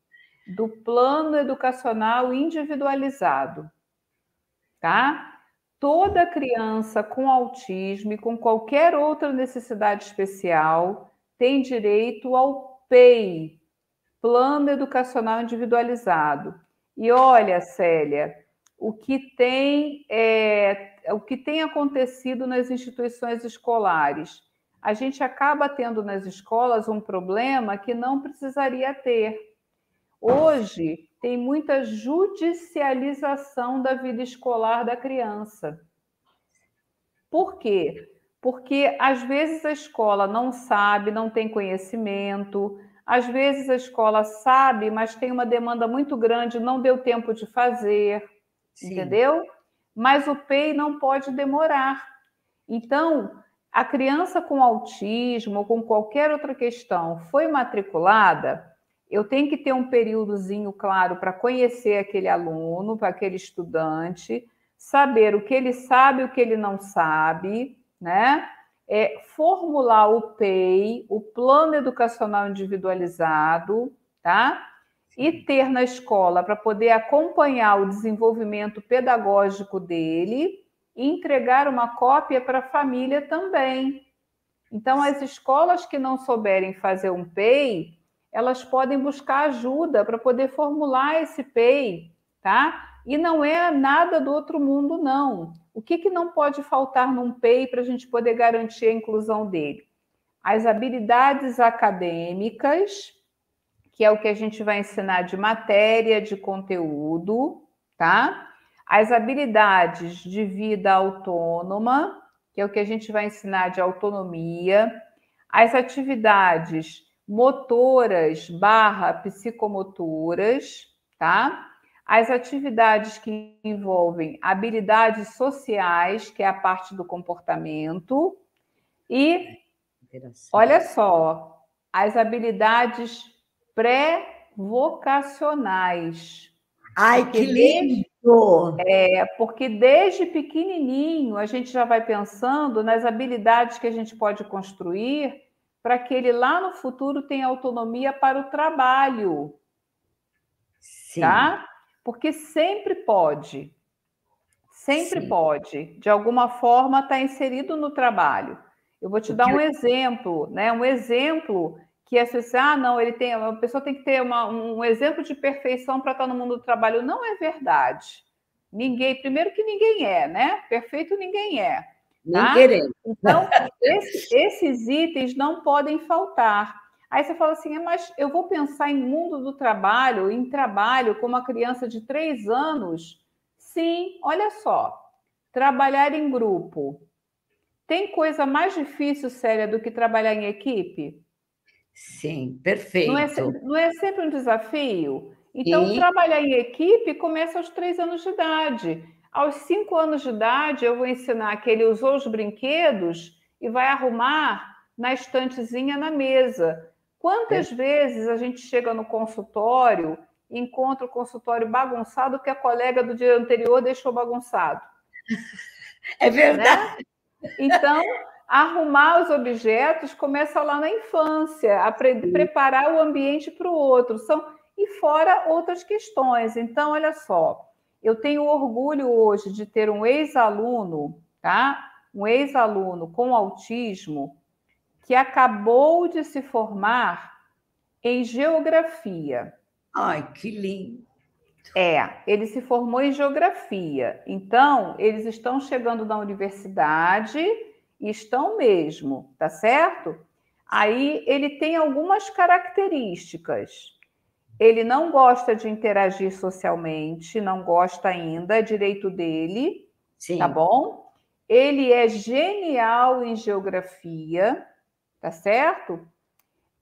do Plano Educacional Individualizado, tá? Toda criança com autismo e com qualquer outra necessidade especial tem direito ao PEI, Plano Educacional Individualizado. E olha, Célia, o que tem acontecido nas instituições escolares? A gente acaba tendo nas escolas um problema que não precisaria ter. Hoje, tem muita judicialização da vida escolar da criança. Por quê? Porque, às vezes, a escola não sabe, não tem conhecimento, às vezes a escola sabe, mas tem uma demanda muito grande, não deu tempo de fazer, entendeu? Mas o PEI não pode demorar. Então, a criança com autismo ou com qualquer outra questão foi matriculada, eu tenho que ter um períodozinho, claro, para conhecer aquele aluno, para aquele estudante, saber o que ele sabe e o que ele não sabe, né? Formular o PEI, o Plano Educacional Individualizado, tá? E ter na escola para poder acompanhar o desenvolvimento pedagógico dele e entregar uma cópia para a família também. Então, as escolas que não souberem fazer um PEI, elas podem buscar ajuda para poder formular esse PEI, tá? E não é nada do outro mundo, não. O que não pode faltar num PEI para a gente poder garantir a inclusão dele? As habilidades acadêmicas, que é o que a gente vai ensinar de matéria, de conteúdo, tá? As habilidades de vida autônoma, que é o que a gente vai ensinar de autonomia, as atividades motoras / psicomotoras, tá? As atividades que envolvem habilidades sociais, que é a parte do comportamento, e, olha só, as habilidades pré-vocacionais. Ai, que lindo! Porque desde pequenininho a gente já vai pensando nas habilidades que a gente pode construir para que ele lá no futuro tenha autonomia para o trabalho. Sim. Tá? Porque sempre pode, de alguma forma, estar inserido no trabalho. Eu vou te dar um exemplo, né? Um exemplo que as pessoas, não, a pessoa tem que ter um exemplo de perfeição para estar no mundo do trabalho. Não é verdade. Primeiro que ninguém é, né? Perfeito ninguém é. Tá? Nem querendo. Então, esses itens não podem faltar. Aí você fala assim, mas eu vou pensar em mundo do trabalho, em trabalho com uma criança de 3 anos? Sim, olha só, trabalhar em grupo. Tem coisa mais difícil, Célia, do que trabalhar em equipe? Sim, perfeito. Não é sempre um desafio? Então, trabalhar em equipe começa aos 3 anos de idade. Aos 5 anos de idade, eu vou ensinar que ele usou os brinquedos e vai arrumar na estantezinha na mesa. Quantas vezes a gente chega no consultório e encontra o consultório bagunçado que a colega do dia anterior deixou bagunçado? É verdade. Né? Então, arrumar os objetos começa lá na infância, preparar o ambiente para o outro. E fora outras questões. Então, olha só, eu tenho orgulho hoje de ter um ex-aluno, tá? Um ex-aluno com autismo que acabou de se formar em geografia. Ai, que lindo. Ele se formou em geografia. Então, eles estão chegando na universidade, estão mesmo, tá certo? Aí ele tem algumas características. Ele não gosta de interagir socialmente, não gosta ainda, é direito dele, Sim. Tá bom? Ele é genial em geografia, tá certo?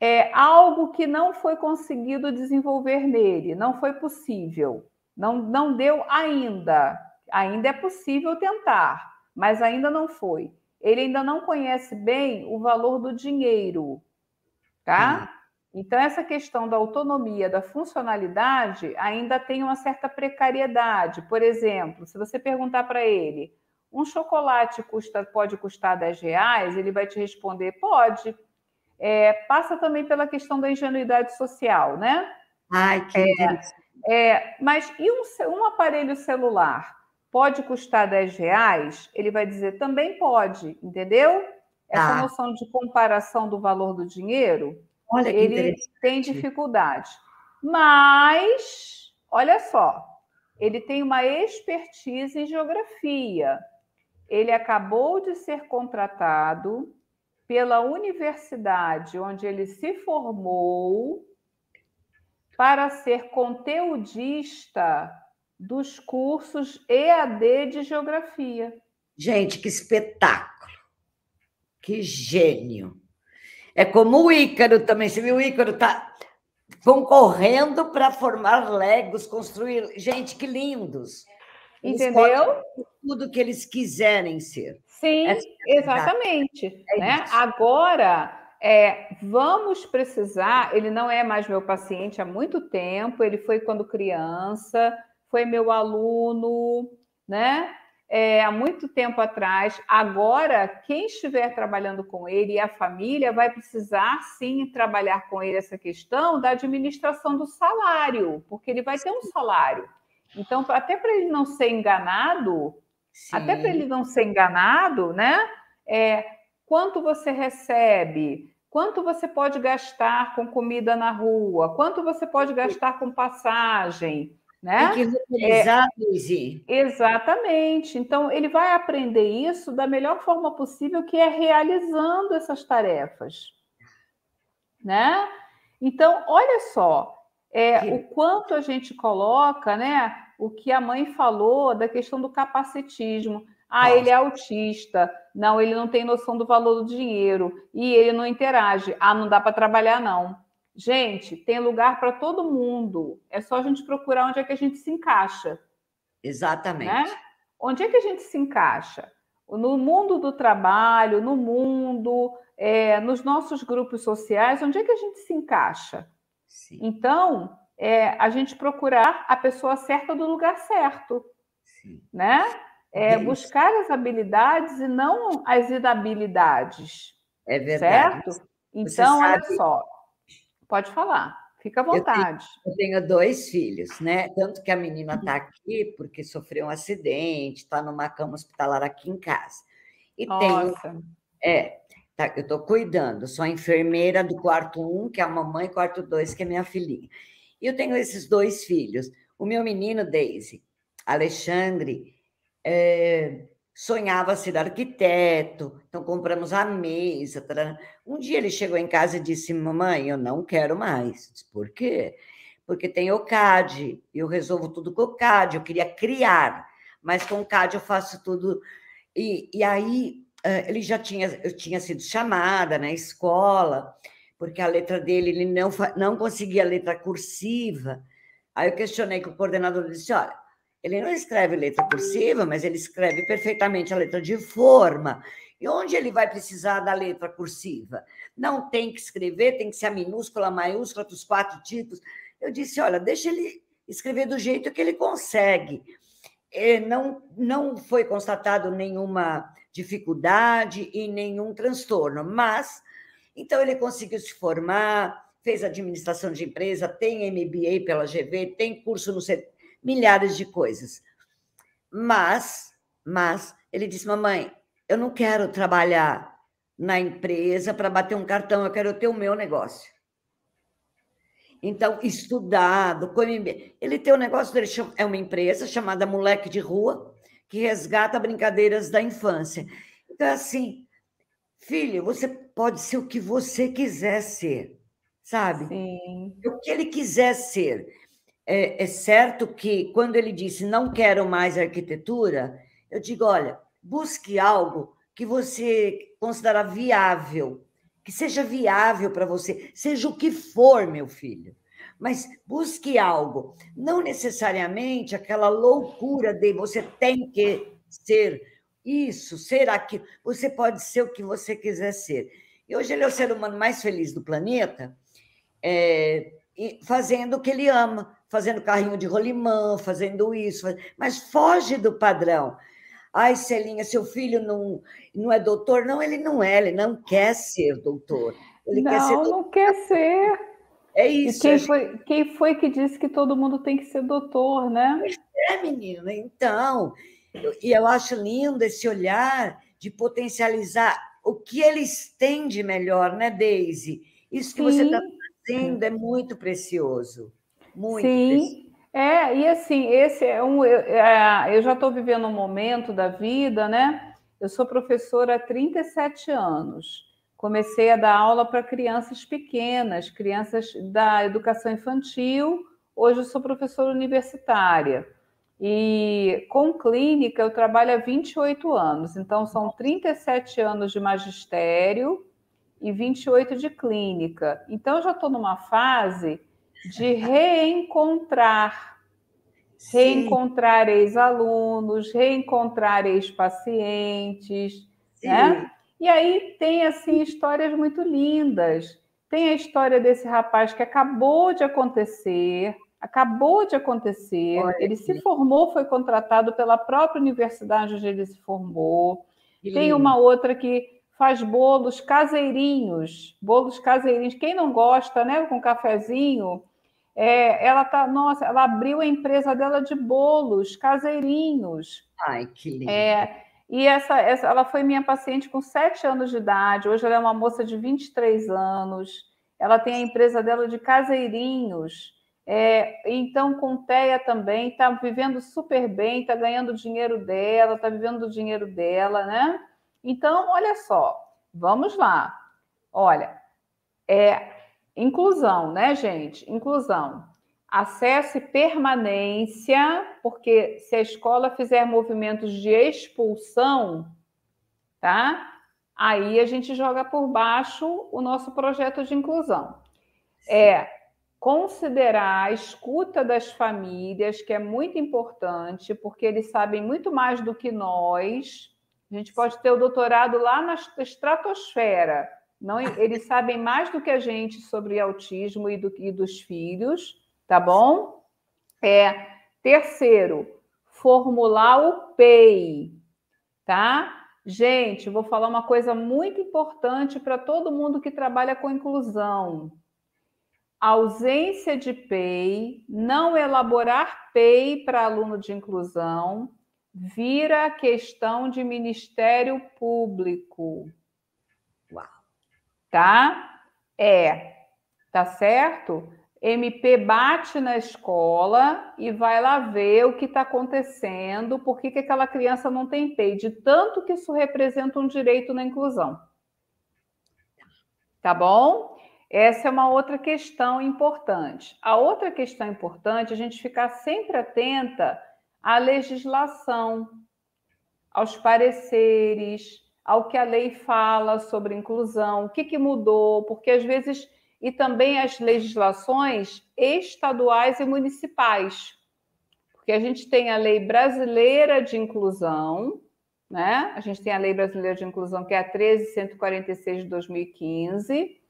É algo que não foi conseguido desenvolver nele, não foi possível, não deu ainda. Ainda é possível tentar, mas ainda não foi. Ele ainda não conhece bem o valor do dinheiro, tá? Então, essa questão da autonomia, da funcionalidade, ainda tem uma certa precariedade. Por exemplo, se você perguntar para ele, um chocolate pode custar R$10, ele vai te responder, pode. Passa também pela questão da ingenuidade social, né? Ai, que interessante. Mas e um aparelho celular? Pode custar R$10? Ele vai dizer, também pode, entendeu? Essa noção de comparação do valor do dinheiro, olha que ele tem dificuldade. Mas, olha só, ele tem uma expertise em geografia. Ele acabou de ser contratado pela universidade onde ele se formou para ser conteudista dos cursos EAD de geografia. Gente, que espetáculo! Que gênio! É como o Ícaro também. Você viu, o Ícaro está concorrendo para formar Legos, construir. Gente, que lindos! Entendeu? Tudo que eles quiserem ser. Sim, exatamente. Né? Agora, vamos precisar. Ele não é mais meu paciente há muito tempo, ele foi quando criança, foi meu aluno, né? Há muito tempo atrás. Agora, quem estiver trabalhando com ele e a família vai precisar, sim, trabalhar com ele essa questão da administração do salário, porque ele vai ter um salário. Então, até para ele não ser enganado, né? Quanto você recebe? Quanto você pode gastar com comida na rua? Quanto você pode gastar com passagem? Né? Tem que roteirizar, Luizy. Exatamente. Então, ele vai aprender isso da melhor forma possível, que é realizando essas tarefas. Né? Então, olha só, o quanto a gente coloca, né? O que a mãe falou da questão do capacitismo. Ele é autista. Não, ele não tem noção do valor do dinheiro. E ele não interage. Não dá para trabalhar, não. Gente, tem lugar para todo mundo. É só a gente procurar onde é que a gente se encaixa. Exatamente. Né? Onde é que a gente se encaixa? No mundo do trabalho, no mundo, nos nossos grupos sociais, onde é que a gente se encaixa? Sim. Então, a gente procurar a pessoa certa do lugar certo. Sim. Né? Buscar as habilidades e não as inabilidades. É verdade. Certo? Então, olha só, pode falar, fica à vontade. Eu tenho 2 filhos, né? Tanto que a menina está aqui porque sofreu um acidente, está numa cama hospitalar aqui em casa. E Nossa. eu estou cuidando, sou a enfermeira do quarto 1, que é a mamãe, quarto 2, que é minha filhinha. E eu tenho esses 2 filhos. O meu menino, Daisy, Alexandre, sonhava ser arquiteto, então compramos a mesa. Tarana. Um dia ele chegou em casa e disse: mamãe, eu não quero mais. Eu disse, por quê? Porque tem o CAD, eu resolvo tudo com o CAD, eu queria criar, mas com o CAD eu faço tudo. E aí ele eu tinha sido chamada na escola, porque a letra dele, ele não conseguia a letra cursiva. Aí eu questionei com o coordenador, disse, olha, ele não escreve letra cursiva, mas ele escreve perfeitamente a letra de forma. E onde ele vai precisar da letra cursiva? Não tem que escrever, tem que ser a minúscula, a maiúscula, dos 4 tipos. Eu disse, olha, deixa ele escrever do jeito que ele consegue. Não foi constatado nenhuma dificuldade e nenhum transtorno, mas, então, ele conseguiu se formar, fez administração de empresa, tem MBA pela GV, tem curso no milhares de coisas. Mas ele disse, mamãe, eu não quero trabalhar na empresa para bater um cartão, eu quero ter o meu negócio. Então, estudado, ele tem um negócio dele, é uma empresa chamada Moleque de Rua, que resgata brincadeiras da infância. Então, assim, filho, você pode ser o que você quiser ser, sabe? Sim. O que ele quiser ser. É certo que, quando ele disse não quero mais arquitetura, eu digo, olha, busque algo que você considera viável, que seja viável para você, seja o que for, meu filho. Mas busque algo, não necessariamente aquela loucura de você tem que ser isso, ser aquilo. Você pode ser o que você quiser ser. E hoje ele é o ser humano mais feliz do planeta, fazendo o que ele ama, fazendo carrinho de rolimã, fazendo isso, mas foge do padrão. Ai, Celinha, seu filho não é doutor? Não, ele não quer ser doutor. Ele quer ser doutor. Não quer ser. É isso. E quem foi que disse que todo mundo tem que ser doutor, né? Menina, então. Eu acho lindo esse olhar de potencializar o que eles têm de melhor, né, Daisy? Isso que você está fazendo é muito precioso. Muito precioso. E assim, esse eu já estou vivendo um momento da vida, né? Eu sou professora há 37 anos. Comecei a dar aula para crianças pequenas, crianças da educação infantil. Hoje eu sou professora universitária. E com clínica eu trabalho há 28 anos. Então, são 37 anos de magistério e 28 de clínica. Então, eu já estou numa fase de reencontrar ex-alunos, reencontrar ex-pacientes, né? E aí tem, assim, histórias muito lindas. Tem a história desse rapaz que acabou de acontecer, Olha, ele se formou, foi contratado pela própria universidade onde ele se formou. Tem uma outra que faz bolos caseirinhos. Quem não gosta, né, com cafezinho, ela abriu a empresa dela de bolos caseirinhos. Ai, que lindo. E ela foi minha paciente com 7 anos de idade, hoje ela é uma moça de 23 anos, ela tem a empresa dela de caseirinhos, então com Teia também, está vivendo super bem, está ganhando o dinheiro dela, está vivendo do dinheiro dela, né? Então, olha só, vamos lá. Olha, inclusão, né, gente? Inclusão. Acesso e permanência, porque se a escola fizer movimentos de expulsão, tá? Aí a gente joga por baixo o nosso projeto de inclusão. Considerar a escuta das famílias, que é muito importante, porque eles sabem muito mais do que nós. A gente pode ter o doutorado lá na estratosfera. Não, eles sabem mais do que a gente sobre autismo e dos filhos, tá bom? Terceiro, formular o PEI, tá? Gente, vou falar uma coisa muito importante para todo mundo que trabalha com inclusão. Ausência de PEI, não elaborar PEI para aluno de inclusão, vira questão de Ministério Público. Uau. Tá? Tá certo? MP bate na escola e vai lá ver o que está acontecendo, por que aquela criança não tem PEI, de tanto que isso representa um direito na inclusão. Tá bom? Essa é uma outra questão importante. A outra questão importante é a gente ficar sempre atenta à legislação, aos pareceres, ao que a lei fala sobre inclusão, o que mudou, porque às vezes... E também as legislações estaduais e municipais, porque a gente tem a Lei Brasileira de Inclusão, né? A gente tem a Lei Brasileira de Inclusão, que é a 13.146 de 2015,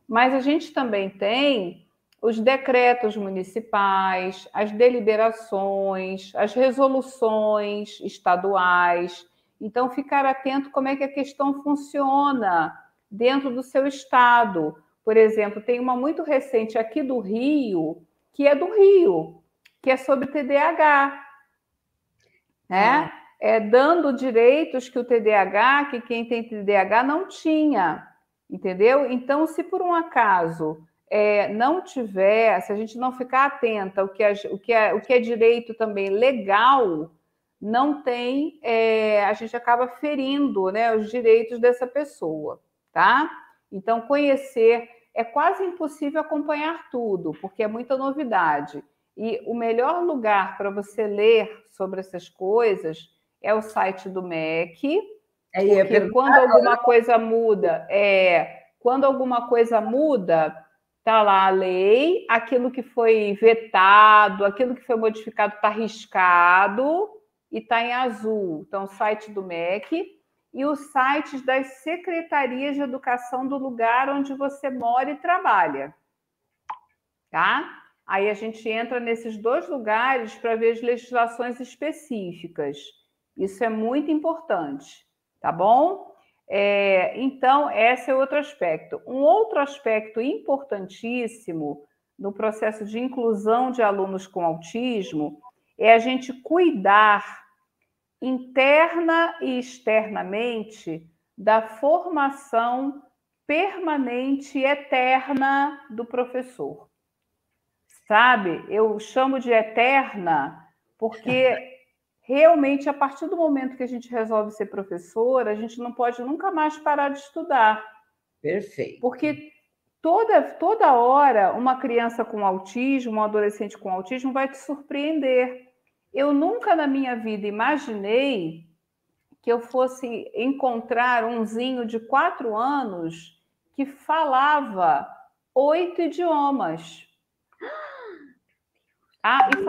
mas a gente também tem os decretos municipais, as deliberações, as resoluções estaduais. Então, ficar atento como é que a questão funciona dentro do seu estado. Por exemplo, tem uma muito recente aqui do Rio, que é do Rio, que é sobre TDAH, né? Dando direitos que o TDAH, que quem tem TDAH não tinha, entendeu? Então, se por um acaso não tiver, se a gente não ficar atenta ao que é direito também legal, não tem, a gente acaba ferindo, né, os direitos dessa pessoa, tá? Então, conhecer, é quase impossível acompanhar tudo, porque é muita novidade. E o melhor lugar para você ler sobre essas coisas é o site do MEC, porque quando alguma coisa muda, está lá a lei, aquilo que foi vetado, aquilo que foi modificado está riscado e está em azul. Então, o site do MEC e os sites das secretarias de educação do lugar onde você mora e trabalha, tá? Aí a gente entra nesses dois lugares para ver as legislações específicas. Isso é muito importante, tá bom? Então, esse é outro aspecto. Um outro aspecto importantíssimo no processo de inclusão de alunos com autismo é a gente cuidar interna e externamente da formação permanente e eterna do professor. Sabe? Eu chamo de eterna porque realmente, a partir do momento que a gente resolve ser professora, a gente não pode nunca mais parar de estudar. Perfeito. Porque toda hora uma criança com autismo, um adolescente com autismo vai te surpreender. Eu nunca na minha vida imaginei que eu fosse encontrar umzinho de 4 anos que falava 8 idiomas. Ah, e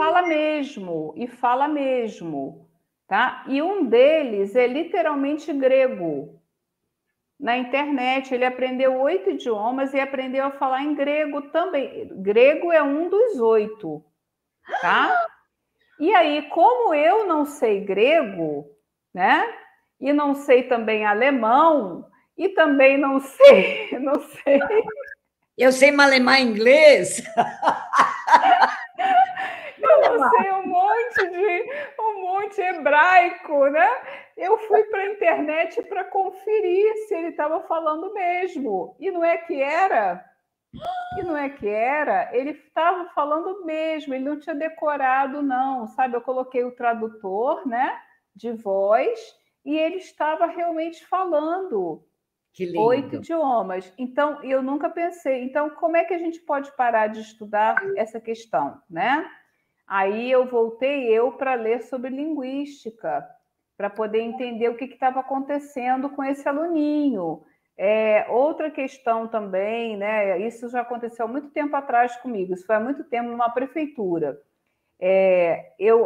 fala mesmo, tá? E um deles é literalmente grego. Na internet, ele aprendeu 8 idiomas e aprendeu a falar em grego também. Grego é um dos 8, tá? E aí, como eu não sei grego, né? E não sei também alemão, e também não sei... Eu sei malemar inglês. Eu não sei um monte hebraico, né? Eu fui para a internet para conferir se ele estava falando mesmo. E não é que era. Ele estava falando mesmo, ele não tinha decorado, não, sabe? Eu coloquei o tradutor, né, de voz, e ele estava realmente falando. Que lindo. 8 idiomas. Então, eu nunca pensei, então, como é que a gente pode parar de estudar essa questão, né? Aí eu voltei para ler sobre linguística, para poder entender o que estava acontecendo com esse aluninho. Outra questão também, né? Isso já aconteceu há muito tempo atrás comigo, isso foi há muito tempo numa prefeitura.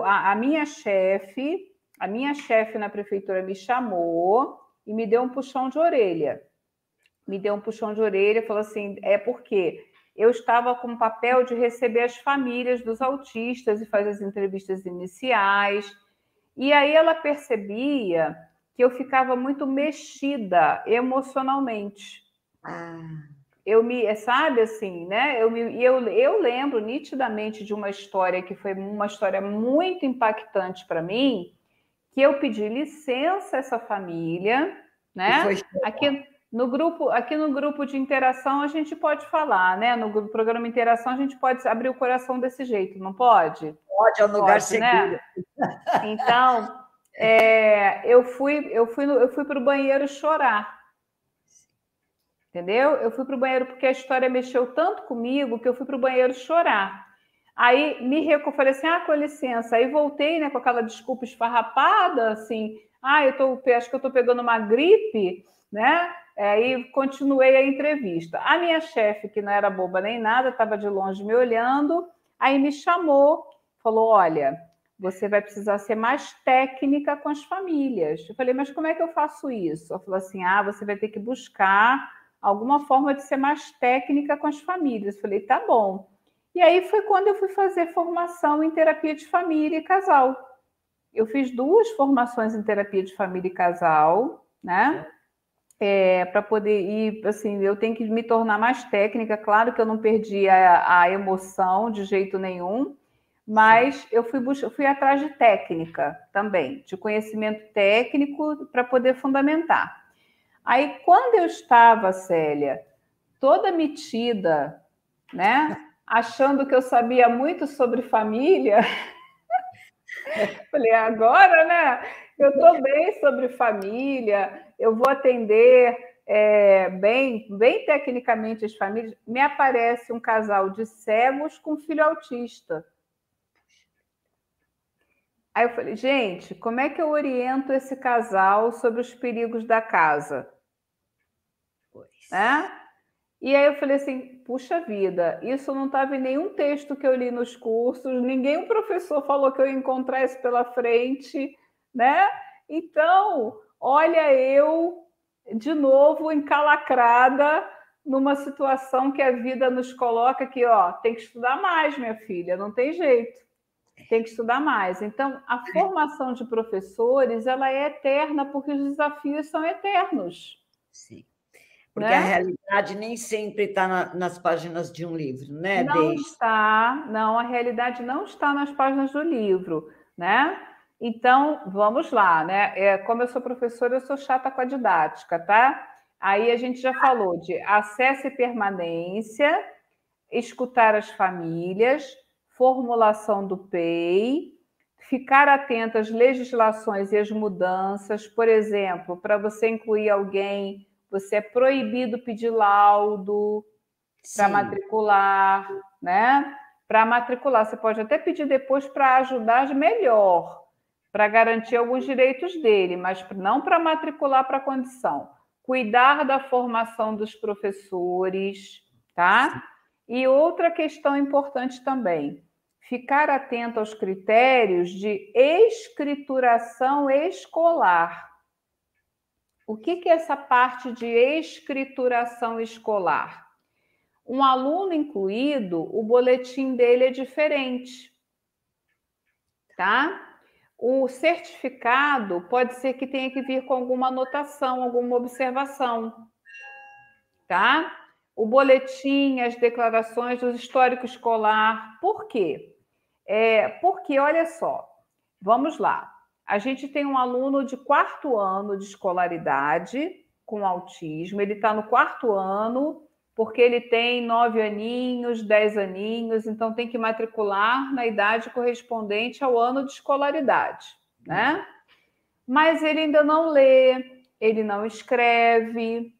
A minha chefe na prefeitura me chamou e me deu um puxão de orelha. Falou assim, porque eu estava com o papel de receber as famílias dos autistas e fazer as entrevistas iniciais. E aí ela percebia que eu ficava muito mexida emocionalmente. Sabe assim, né? Eu lembro nitidamente de uma história que foi uma história muito impactante para mim, que eu pedi licença a essa família, né? Aqui no grupo de interação a gente pode falar, né? No programa Interação a gente pode abrir o coração desse jeito, não pode? Pode, é um lugar seguro. Né? Então, eu fui para o banheiro chorar. Entendeu? Eu fui para o banheiro porque a história mexeu tanto comigo que eu fui para o banheiro chorar. Aí falei assim, com licença. Aí voltei, né, com aquela desculpa esfarrapada, assim, acho que eu estou pegando uma gripe, né? Aí continuei a entrevista. A minha chefe, que não era boba nem nada, estava de longe me olhando, aí me chamou, falou, olha, você vai precisar ser mais técnica com as famílias. Eu falei, mas como é que eu faço isso? Ela falou assim, você vai ter que buscar alguma forma de ser mais técnica com as famílias. Eu falei, tá bom. E aí foi quando eu fui fazer formação em terapia de família e casal. Eu fiz 2 formações em terapia de família e casal, né? Para poder ir, assim, eu tenho que me tornar mais técnica. Claro que eu não perdi a emoção de jeito nenhum, mas eu fui atrás de técnica também, de conhecimento técnico para poder fundamentar. Aí, quando eu estava, Célia, toda metida, né? Achando que eu sabia muito sobre família, falei, agora, né? Eu estou bem sobre família, eu vou atender bem tecnicamente as famílias. Me aparece um casal de cegos com filho autista. Aí eu falei, gente, como é que eu oriento esse casal sobre os perigos da casa? Né? E aí eu falei assim, puxa vida, isso não estava em nenhum texto que eu li nos cursos, o professor falou que eu ia encontrar isso pela frente, né? Então, olha eu, de novo, encalacrada numa situação que a vida nos coloca que, tem que estudar mais, minha filha, não tem jeito, tem que estudar mais. Então, a formação de professores, ela é eterna, porque os desafios são eternos. Sim. Porque a realidade nem sempre está nas páginas de um livro, né? Não, a realidade não está nas páginas do livro, né? Então, vamos lá, né? Como eu sou professora, eu sou chata com a didática, tá? Aí a gente já falou de acesso e permanência, escutar as famílias, formulação do PEI, ficar atento às legislações e às mudanças, por exemplo, para você incluir alguém, você é proibido pedir laudo para matricular, né? Para matricular, você pode até pedir depois para ajudar melhor, para garantir alguns direitos dele, mas não para matricular para condição. Cuidar da formação dos professores, tá? E outra questão importante também, ficar atento aos critérios de escrituração escolar. O que é essa parte de escrituração escolar? Um aluno incluído, o boletim dele é diferente, tá? O certificado pode ser que tenha que vir com alguma anotação, alguma observação, tá? O boletim, as declarações, o histórico escolar. Por quê? Porque, olha só, vamos lá. A gente tem um aluno de 4º ano de escolaridade com autismo. Ele está no 4º ano porque ele tem 9 aninhos, 10 aninhos, então tem que matricular na idade correspondente ao ano de escolaridade, né? Mas ele ainda não lê, ele não escreve,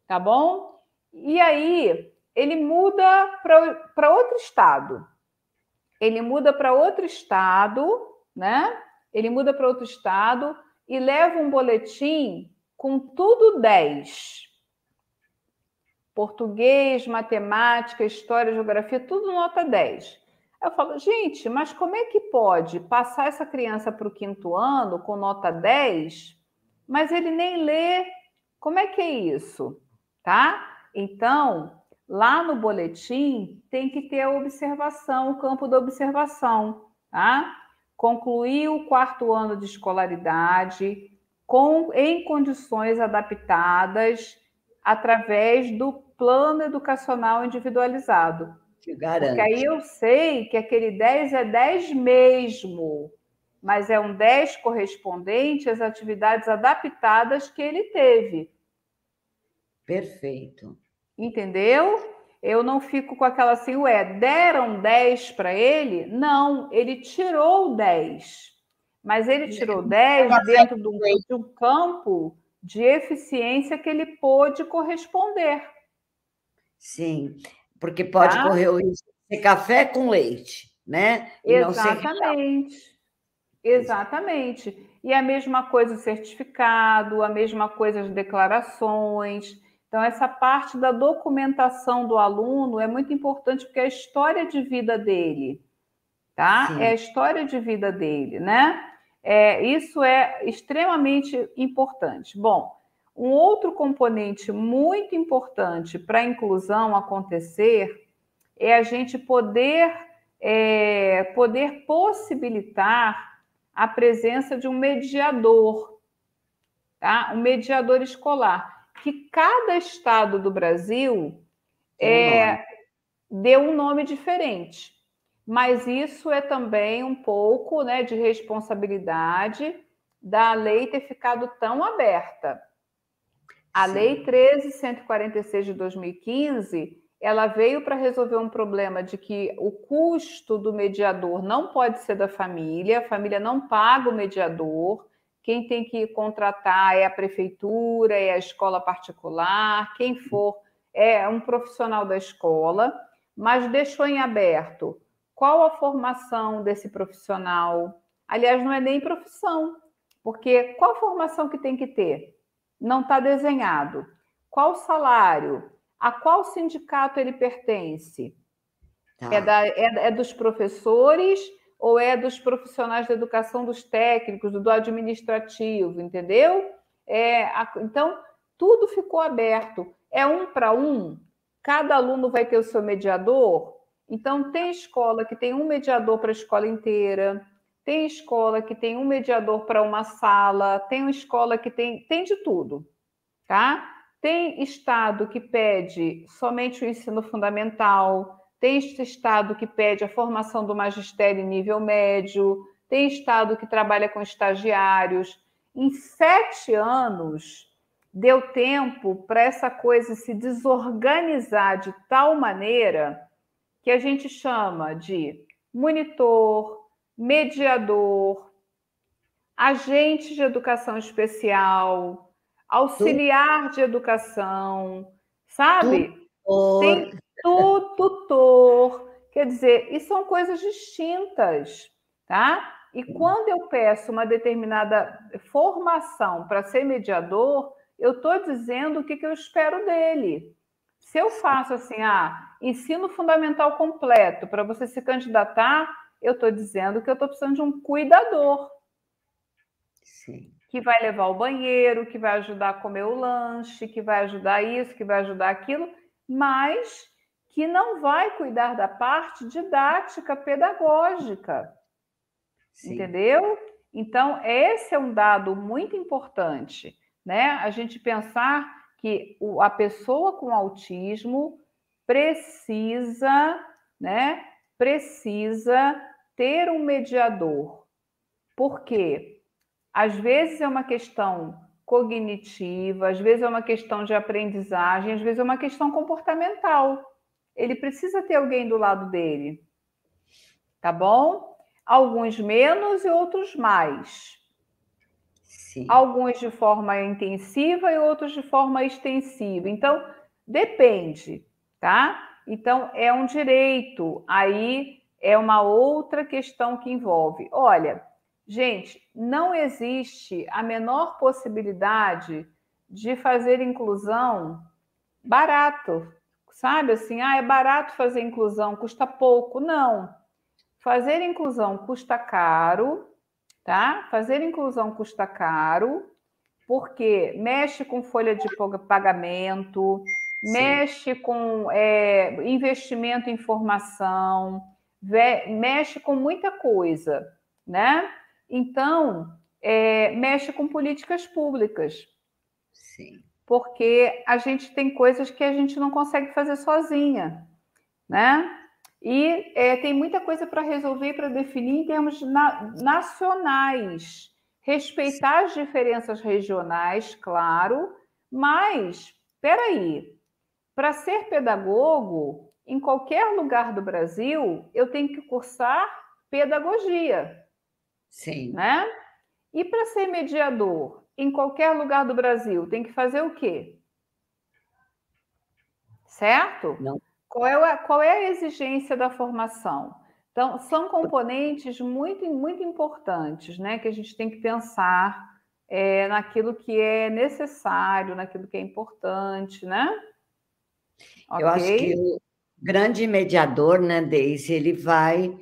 tá bom? E aí ele muda para outro estado. Ele muda para outro estado, né? Ele muda para outro estado e leva um boletim com tudo 10. Português, matemática, história, geografia, tudo nota 10. Eu falo, gente, mas como é que pode passar essa criança para o 5º ano com nota 10, mas ele nem lê? Como é que é isso? Tá? Então, lá no boletim tem que ter a observação, o campo da observação, tá? Concluir o 4º ano de escolaridade, em condições adaptadas através do plano educacional individualizado. Porque aí eu sei que aquele 10 é 10 mesmo, mas é um 10 correspondente às atividades adaptadas que ele teve. Perfeito. Entendeu? Eu não fico com aquela assim, deram 10 para ele? Não, ele tirou 10. Mas ele tirou 10 dentro de um campo de eficiência que ele pôde corresponder. Sim, porque pode correr o risco de ser café com leite, né? E exatamente. Exatamente. E a mesma coisa o certificado, a mesma coisa as declarações. Então, essa parte da documentação do aluno é muito importante porque é a história de vida dele, tá? Sim. É a história de vida dele, né? Isso é extremamente importante. Bom, um outro componente muito importante para a inclusão acontecer é a gente poder possibilitar a presença de um mediador, tá? Um mediador escolar, que cada estado do Brasil deu um nome diferente. Mas isso é também um pouco, né, de responsabilidade da lei ter ficado tão aberta. A Lei 13.146 de 2015, ela veio para resolver um problema de que o custo do mediador não pode ser da família, a família não paga o mediador, quem tem que contratar é a prefeitura, é a escola particular, quem for é um profissional da escola, mas deixou em aberto qual a formação desse profissional. Aliás, não é nem profissão, porque qual a formação que tem que ter? Não está desenhado. Qual o salário? A qual sindicato ele pertence? É dos professores ou é dos profissionais da educação, dos técnicos, do administrativo, entendeu? Então, tudo ficou aberto. É um para um? Cada aluno vai ter o seu mediador? Então, tem escola que tem um mediador para a escola inteira, tem escola que tem um mediador para uma sala, tem uma escola que tem de tudo, tá? Tem estado que pede somente o ensino fundamental, tem estado que pede a formação do magistério em nível médio, tem estado que trabalha com estagiários. Em 7 anos, deu tempo para essa coisa se desorganizar de tal maneira que a gente chama de monitor, mediador, agente de educação especial, auxiliar de educação, sabe? Tem tutor. Quer dizer, e são coisas distintas, tá? E quando eu peço uma determinada formação para ser mediador, eu estou dizendo o que eu espero dele. Se eu faço assim, ensino fundamental completo para você se candidatar, eu estou dizendo que eu estou precisando de um cuidador. Sim. Que vai levar ao banheiro, que vai ajudar a comer o lanche, que vai ajudar isso, que vai ajudar aquilo, mas que não vai cuidar da parte didática, pedagógica. Sim. Entendeu? Então, esse é um dado muito importante, né? A gente pensar que a pessoa com autismo precisa ter um mediador. Por quê? Às vezes é uma questão cognitiva, às vezes é uma questão de aprendizagem, às vezes é uma questão comportamental. Ele precisa ter alguém do lado dele, tá bom? Alguns menos e outros mais. Sim. Alguns de forma intensiva e outros de forma extensiva. Então, depende, tá? Então, é um direito, aí é uma outra questão que envolve. Olha, gente, não existe a menor possibilidade de fazer inclusão barato, sabe? Assim, é barato fazer inclusão, custa pouco. Não. Fazer inclusão custa caro, tá? Fazer inclusão custa caro, porque mexe com folha de pagamento, sim, mexe com investimento em formação, mexe com muita coisa, né? Então, mexe com políticas públicas. Sim. Porque a gente tem coisas que a gente não consegue fazer sozinha, né? E tem muita coisa para resolver, para definir em termos nacionais. Respeitar as diferenças regionais, claro, mas, espera aí, para ser pedagogo, em qualquer lugar do Brasil, eu tenho que cursar pedagogia, Sim. né? E para ser mediador, em qualquer lugar do Brasil, tem que fazer o quê? Certo? Não. Qual é a exigência da formação? Então, são componentes muito, muito importantes, né? Que a gente tem que pensar naquilo que é necessário, naquilo que é importante, né? Eu acho que o grande mediador, né, Deise, ele vai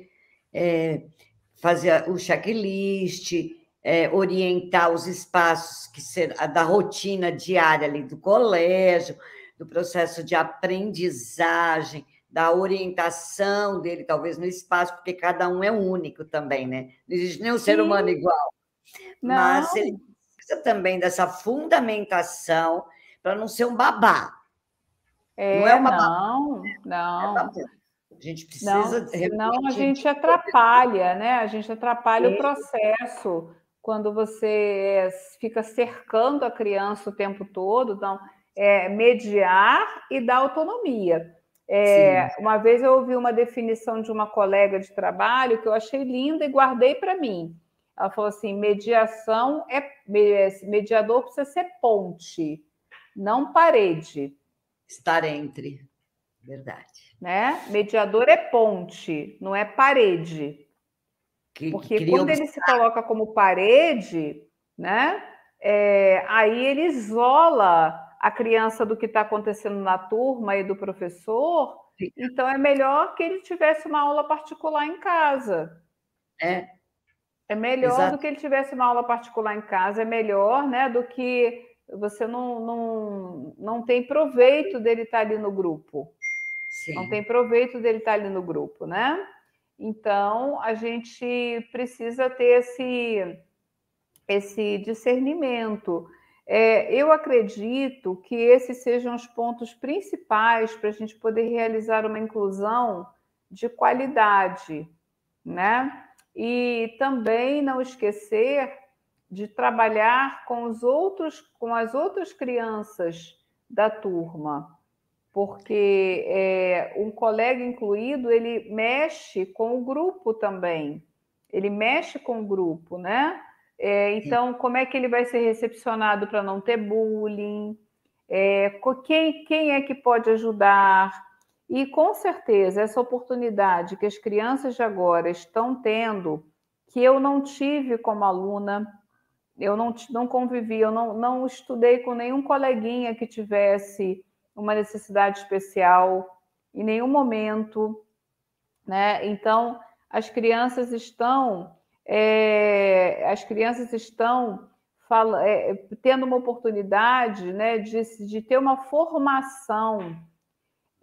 fazer o checklist, orientar os espaços da rotina diária ali do colégio, do processo de aprendizagem, da orientação dele, talvez no espaço, porque cada um é único também, né? Não existe nenhum ser humano igual. Não. Mas ele precisa também dessa fundamentação para não ser um babá. Não é uma Não. A gente precisa... Senão a gente atrapalha, né? A gente atrapalha o processo quando você fica cercando a criança o tempo todo. Então, mediar e dar autonomia. Uma vez eu ouvi uma definição de uma colega de trabalho que eu achei linda e guardei para mim. Ela falou assim: mediador precisa ser ponte, não parede. Estar entre, verdade. Né? Mediador é ponte, não é parede. Porque quando ele se coloca como parede, né? Aí ele isola a criança do que está acontecendo na turma e do professor. Sim. Então é melhor que ele tivesse uma aula particular em casa. É melhor do que ele tivesse uma aula particular em casa, é melhor, né, do que você não tem proveito dele estar ali no grupo. Sim. Não tem proveito dele estar ali no grupo, né? Então, a gente precisa ter esse discernimento. Eu acredito que esses sejam os pontos principais para a gente poder realizar uma inclusão de qualidade, né? E também não esquecer de trabalhar com as outras crianças da turma, porque um colega incluído, ele mexe com o grupo também, ele mexe com o grupo, né? Então, como é que ele vai ser recepcionado para não ter bullying? Quem é que pode ajudar? E, com certeza, essa oportunidade que as crianças de agora estão tendo, que eu não tive como aluna, eu não convivi, eu não estudei com nenhum coleguinha que tivesse uma necessidade especial em nenhum momento, né? Então, as crianças estão tendo uma oportunidade, né, de ter uma formação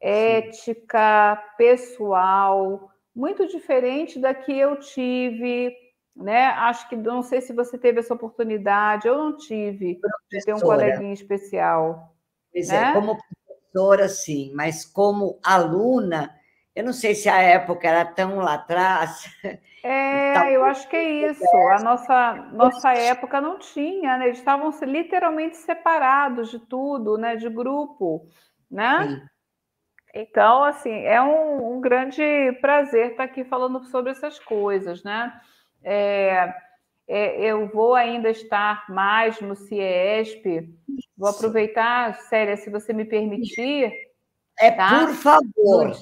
ética, pessoal, muito diferente da que eu tive, né? Acho que, não sei se você teve essa oportunidade, eu não tive, de ter um coleguinha especial. Pois né? Como professora, sim, mas como aluna, eu não sei se a época era tão lá atrás. Eu acho que é isso. A nossa época não tinha, né? Eles estavam literalmente separados de tudo, né? De grupo, né? Sim. Então, assim, é um grande prazer estar aqui falando sobre essas coisas, né? Eu vou ainda estar mais no CIESP. Vou aproveitar, Célia, se você me permitir. Tá? Por favor.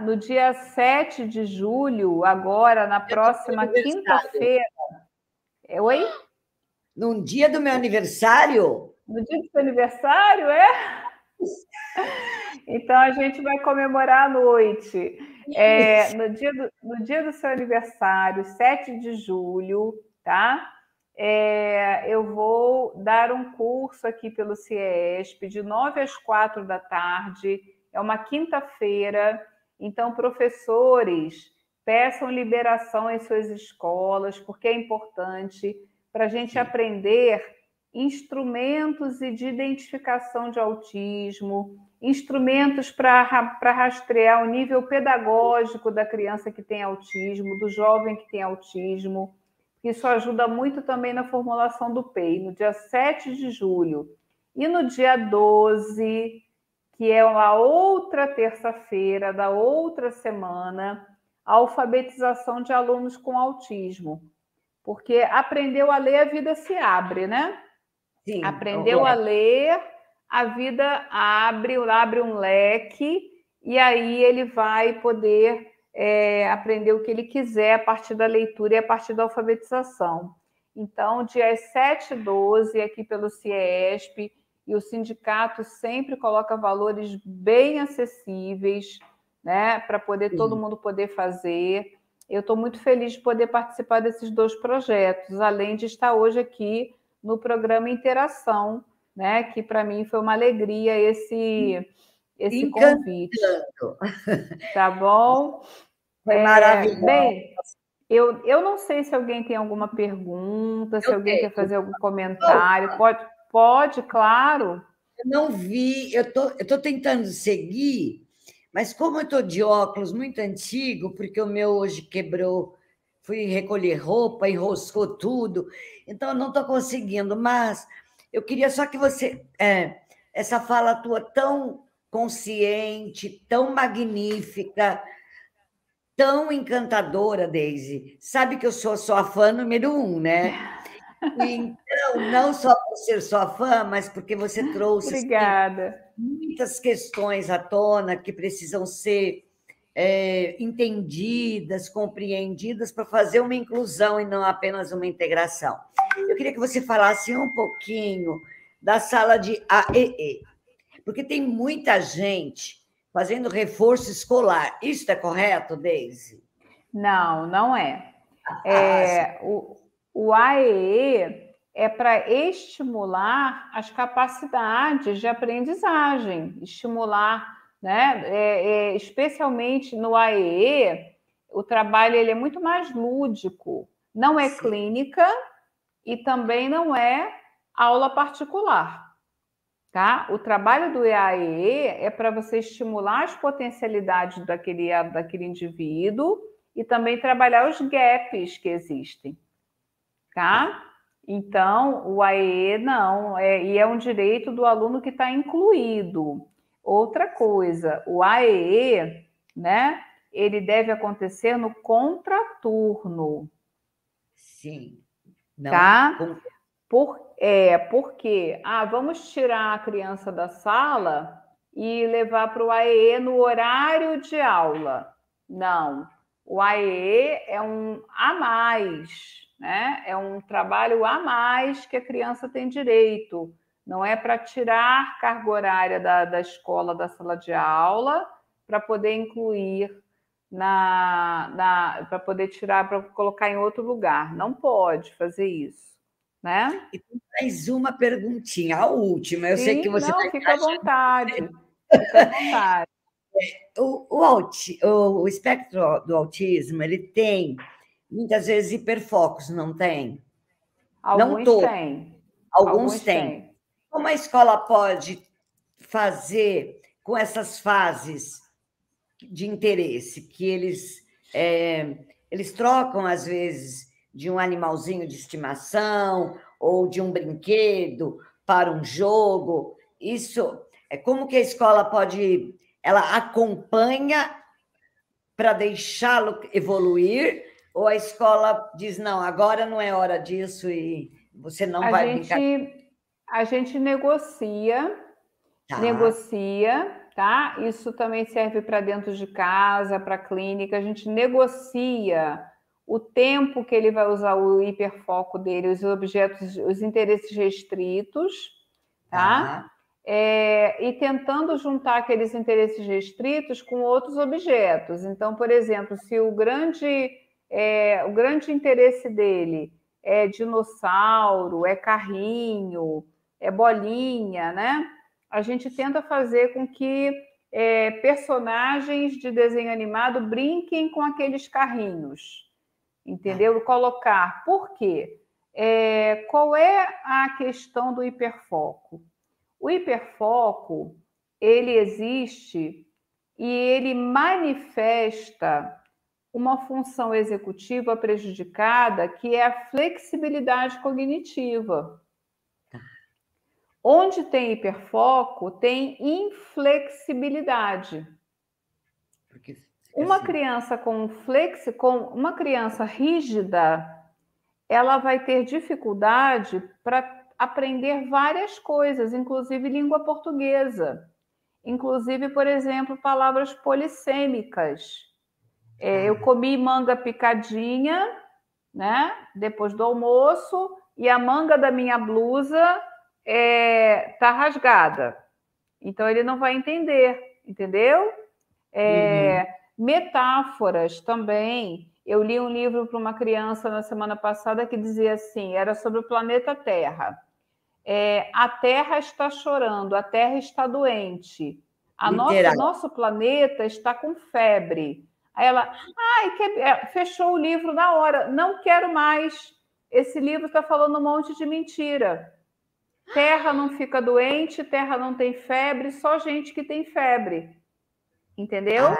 No dia 7 de julho, agora, na próxima quinta-feira. Oi? No dia do meu aniversário? No dia do seu aniversário, Então, a gente vai comemorar à noite. No dia do seu aniversário, 7 de julho, tá? Eu vou dar um curso aqui pelo CIESP, de 9 às 4 da tarde. É uma quinta-feira. Então, professores peçam liberação em suas escolas, porque é importante para a gente aprender instrumentos de identificação de autismo, instrumentos para rastrear o nível pedagógico da criança que tem autismo, do jovem que tem autismo. Isso ajuda muito também na formulação do PEI, no dia 7 de julho. E no dia 12, que é a outra terça-feira da outra semana, a alfabetização de alunos com autismo. Porque aprendeu a ler, a vida se abre, né? Sim. Aprendeu a ler, a vida abre um leque, e aí ele vai poder aprender o que ele quiser a partir da leitura e a partir da alfabetização. Então, dias 7 e 12, aqui pelo CIESP, e o sindicato sempre coloca valores bem acessíveis, né, para poder todo mundo poder fazer. Eu estou muito feliz de poder participar desses 2 projetos, além de estar hoje aqui no programa Interação, né, que para mim foi uma alegria esse convite. Tá bom? Foi maravilhoso. Bem, eu não sei se alguém tem alguma pergunta, se alguém quer fazer algum comentário. Pode, claro. Eu não vi, eu tô tentando seguir, mas como eu estou de óculos muito antigo, porque o meu hoje quebrou, fui recolher roupa, enroscou tudo, então eu não estou conseguindo, mas eu queria só que você, essa fala tua tão consciente, tão magnífica, tão encantadora, Deise, sabe que eu sou sua fã número 1, né? Então, não só por ser sua fã, mas porque você trouxe Obrigada. muitas questões à tona que precisam ser entendidas, compreendidas para fazer uma inclusão e não apenas uma integração. Eu queria que você falasse um pouquinho da sala de AEE, porque tem muita gente fazendo reforço escolar. Isso é correto, Deise? Não, não é. O AEE é para estimular as capacidades de aprendizagem, estimular, né? Especialmente no AEE, o trabalho ele é muito mais lúdico, não é clínica e também não é aula particular. Tá? O trabalho do AEE é para você estimular as potencialidades daquele indivíduo e também trabalhar os gaps que existem. Tá? Então, o AEE não, e é um direito do aluno que está incluído. Outra coisa, o AEE, né, ele deve acontecer no contraturno. Sim. Não, tá? Porque vamos tirar a criança da sala e levar para o AEE no horário de aula. Não, o AEE é um a mais, né? É um trabalho a mais que a criança tem direito. Não é para tirar carga horária da escola, da sala de aula, para poder incluir para poder tirar, para colocar em outro lugar. Não pode fazer isso, né? E mais uma perguntinha, a última. Eu sei que você não, vai fica à vontade. Fica à vontade. O espectro do autismo, ele tem, muitas vezes, hiperfocos, não tem? Alguns não todos. têm. Alguns têm. Como a escola pode fazer com essas fases de interesse, que eles trocam, às vezes, de um animalzinho de estimação ou de um brinquedo para um jogo? Isso é como que a escola pode... Ela acompanha para deixá-lo evoluir, ou a escola diz, não, agora não é hora disso e você não vai brincar? A gente negocia, tá? Isso também serve para dentro de casa, para clínica, a gente negocia o tempo que ele vai usar o hiperfoco dele, os objetos, os interesses restritos, tá? E tentando juntar aqueles interesses restritos com outros objetos. Então, por exemplo, se o grande interesse dele é dinossauro, é carrinho, é bolinha, né? A gente tenta fazer com que personagens de desenho animado brinquem com aqueles carrinhos, entendeu? Colocar. Por quê? Qual é a questão do hiperfoco? O hiperfoco, ele existe e ele manifesta uma função executiva prejudicada, que é a flexibilidade cognitiva. Onde tem hiperfoco, tem inflexibilidade. Uma criança com uma criança rígida, ela vai ter dificuldade para aprender várias coisas, inclusive língua portuguesa. Inclusive, por exemplo, palavras polissêmicas. Eu comi manga picadinha, né, depois do almoço, e a manga da minha blusa tá rasgada. Então, ele não vai entender, entendeu? Metáforas também. Eu li um livro para uma criança na semana passada que dizia assim, era sobre o planeta Terra. A Terra está chorando, a Terra está doente, nosso planeta está com febre. Aí ela, fechou o livro na hora, não quero mais, esse livro está falando um monte de mentira. Terra não fica doente, Terra não tem febre, só gente que tem febre. Entendeu?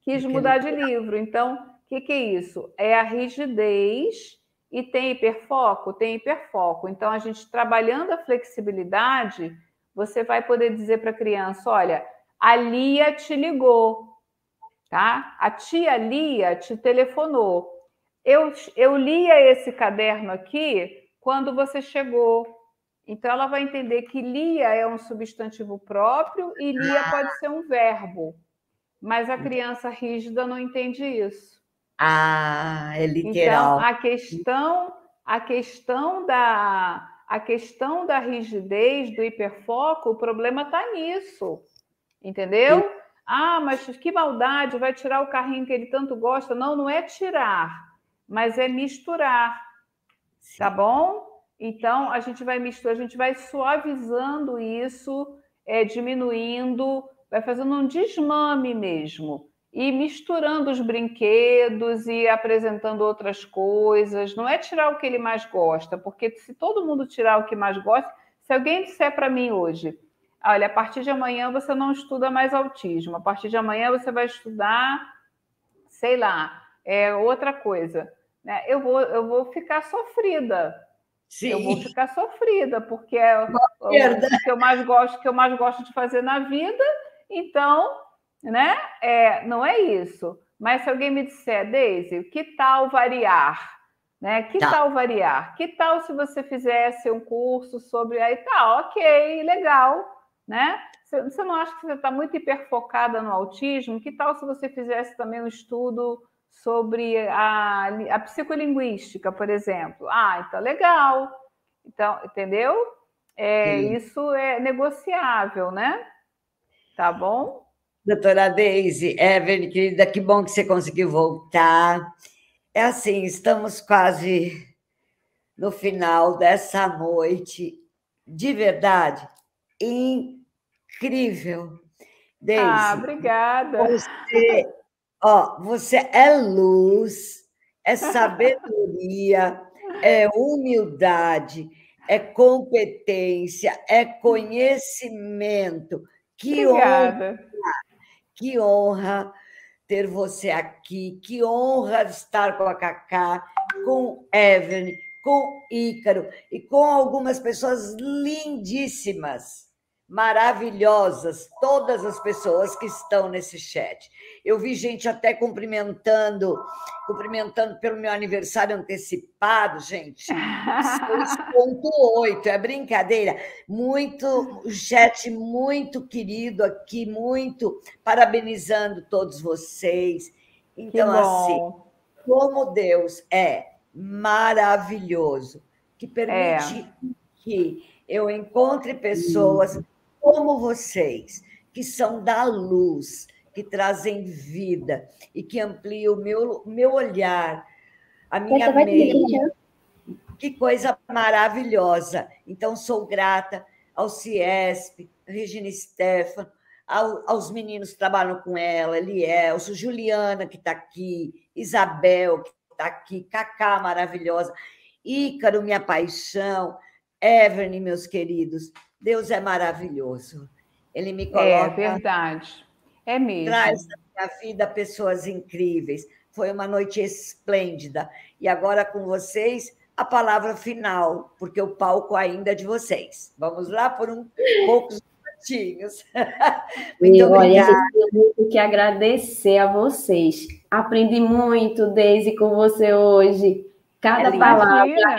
Quis mudar de livro. Então, o que é isso? É a rigidez e tem hiperfoco? Tem hiperfoco. Então, a gente trabalhando a flexibilidade, você vai poder dizer para a criança, olha, a Lia te ligou, tá? A tia Lia te telefonou. Eu lia esse caderno aqui quando você chegou. Então, ela vai entender que Lia é um substantivo próprio e Lia pode ser um verbo. Mas a criança rígida não entende isso. É literal. Então, a questão da rigidez, do hiperfoco, o problema está nisso. Entendeu? Mas que maldade, vai tirar o carrinho que ele tanto gosta. Não, não é tirar, mas é misturar. Tá bom? Então, a gente vai misturar, a gente vai suavizando isso, diminuindo, vai fazendo um desmame mesmo. E misturando os brinquedos e apresentando outras coisas. Não é tirar o que ele mais gosta, porque se todo mundo tirar o que mais gosta, se alguém disser para mim hoje, olha, a partir de amanhã você não estuda mais autismo, a partir de amanhã você vai estudar, sei lá, outra coisa. Né? Eu vou ficar sofrida. Sim. Eu vou ficar sofrida, porque é o que eu mais gosto de fazer na vida, então, né? Não é isso. Mas se alguém me disser, Deise, que tal variar? Né? Que tal variar? Que tal se você fizesse um curso sobre... Aí tá, ok, legal. Né? Você não acha que você está muito hiperfocada no autismo? Que tal se você fizesse também um estudo sobre a psicolinguística, por exemplo? Então legal. Então, entendeu? Isso é negociável, né? Tá bom? Doutora Deise, Evelyn, querida, que bom que você conseguiu voltar. Assim, estamos quase no final dessa noite. De verdade, incrível. Deise, obrigada. Você é luz, é sabedoria, é humildade, é competência, é conhecimento. Que honra ter você aqui, que honra estar com a Cacá, com Evelyn, com Ícaro e com algumas pessoas lindíssimas, maravilhosas, todas as pessoas que estão nesse chat. Eu vi gente até cumprimentando pelo meu aniversário antecipado, gente. 6.8, é brincadeira. O chat muito querido aqui, muito parabenizando todos vocês. Então, assim, como Deus é maravilhoso, que permite que eu encontre pessoas como vocês, que são da luz, que trazem vida e que ampliam o meu olhar, a minha mente. Que coisa maravilhosa. Então, sou grata ao CIESP, Regina Stefano, aos meninos que trabalham com ela, Elielso, Juliana, que está aqui, Isabel, que está aqui, Cacá, maravilhosa, Ícaro, minha paixão, Everne, meus queridos. Deus é maravilhoso. Ele me coloca... É verdade. É mesmo. Traz na minha vida pessoas incríveis. Foi uma noite esplêndida. E agora com vocês, a palavra final, porque o palco ainda é de vocês. Vamos lá por poucos minutinhos. Muito obrigada. Olha, eu tenho muito que agradecer a vocês. Aprendi muito, Deise, com você hoje. Cada palavra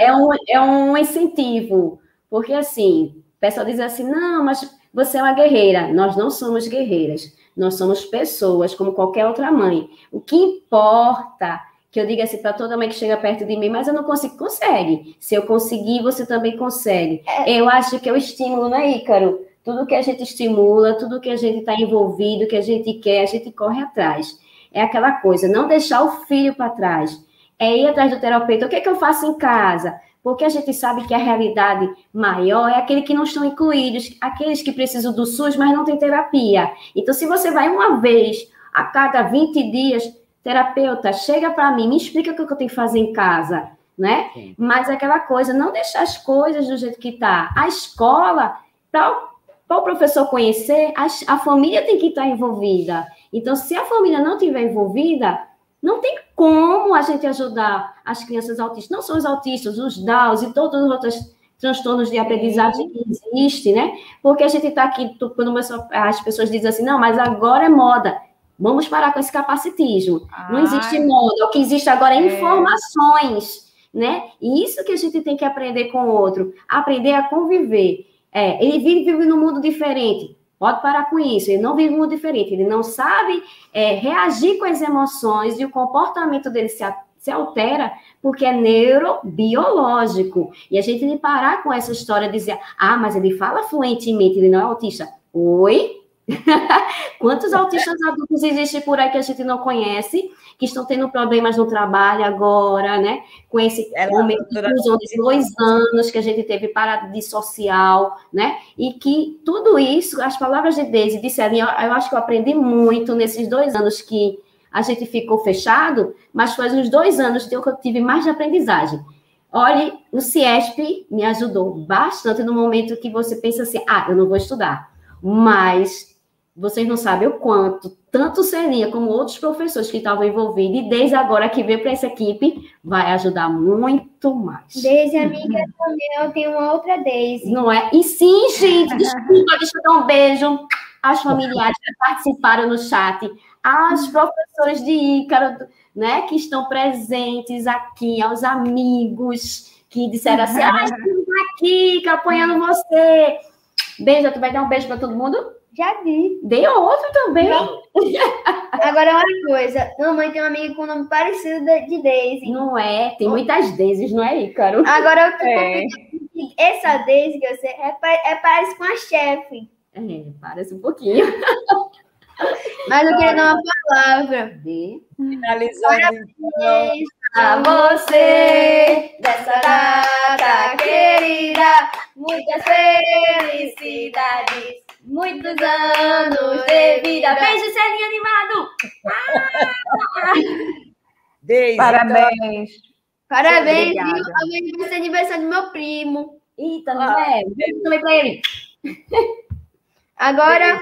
é um incentivo. Porque, assim, o pessoal diz assim, não, mas você é uma guerreira. Nós não somos guerreiras. Nós somos pessoas, como qualquer outra mãe. O que importa, que eu diga assim para toda mãe que chega perto de mim, mas eu não consigo, consegue. Se eu conseguir, você também consegue. Eu acho que é o estímulo, né, Ícaro? Tudo que a gente estimula, tudo que a gente está envolvido, que a gente quer, a gente corre atrás. É aquela coisa, não deixar o filho para trás. É ir atrás do terapeuta. O que é que eu faço em casa? Porque a gente sabe que a realidade maior é aquele que não estão incluídos, aqueles que precisam do SUS, mas não tem terapia. Então, se você vai uma vez a cada 20 dias, terapeuta, chega para mim, me explica o que eu tenho que fazer em casa, né? Sim. Mas aquela coisa, não deixar as coisas do jeito que está. A escola, para o professor conhecer, a família tem que estar envolvida. Então, se a família não estiver envolvida, não tem como a gente ajudar as crianças autistas. Não são os autistas, os Downs e todos os outros transtornos de aprendizagem que existem, né? Porque a gente está aqui, quando as pessoas dizem assim, não, mas agora é moda. Vamos parar com esse capacitismo. Não existe moda. O que existe agora é informações, né? E isso que a gente tem que aprender com o outro. Aprender a conviver. Ele vive num mundo diferente. Pode parar com isso, ele não vive um mundo diferente, ele não sabe reagir com as emoções e o comportamento dele se altera porque é neurobiológico. E a gente tem que parar com essa história de dizer, mas ele fala fluentemente, ele não é autista. Oi? Quantos autistas adultos existem por aí que a gente não conhece, que estão tendo problemas no trabalho agora, né? Com esse momento de inclusão de 2 anos que a gente teve parada de social, né? E que tudo isso, as palavras de Deise disseram, eu acho que eu aprendi muito nesses 2 anos que a gente ficou fechado, mas foi uns 2 anos que eu tive mais de aprendizagem. Olha, o CIESP me ajudou bastante no momento que você pensa assim, eu não vou estudar, mas vocês não sabem o quanto, tanto Celinha como outros professores que estavam envolvidos, e desde agora que veio para essa equipe, vai ajudar muito mais. Deise, amiga, também eu tenho uma outra Deise. Não é? E sim, gente, desculpa, deixa eu dar um beijo às familiares que participaram no chat, às professoras de Ícaro, né, que estão presentes aqui, aos amigos que disseram assim, estamos aqui, apoiando você. Beijo, tu vai dar um beijo para todo mundo? Já di. Dei outro também. Agora, uma coisa. Mamãe tem uma amiga com um nome parecido de Deise. Não é? Tem muitas Deises, não é, Ícaro? Agora, eu tô essa Deise que você parece com a chefe. Parece um pouquinho. Mas eu queria dar uma palavra. Finalizando, então. A você, dessa data querida, muitas felicidades. Muitos anos de vida. Beijo, Celinha animado! Deise, parabéns. Parabéns, viu? Amanhã vai ser aniversário do meu primo. Eita, não é? Beijo também pra ele. Agora...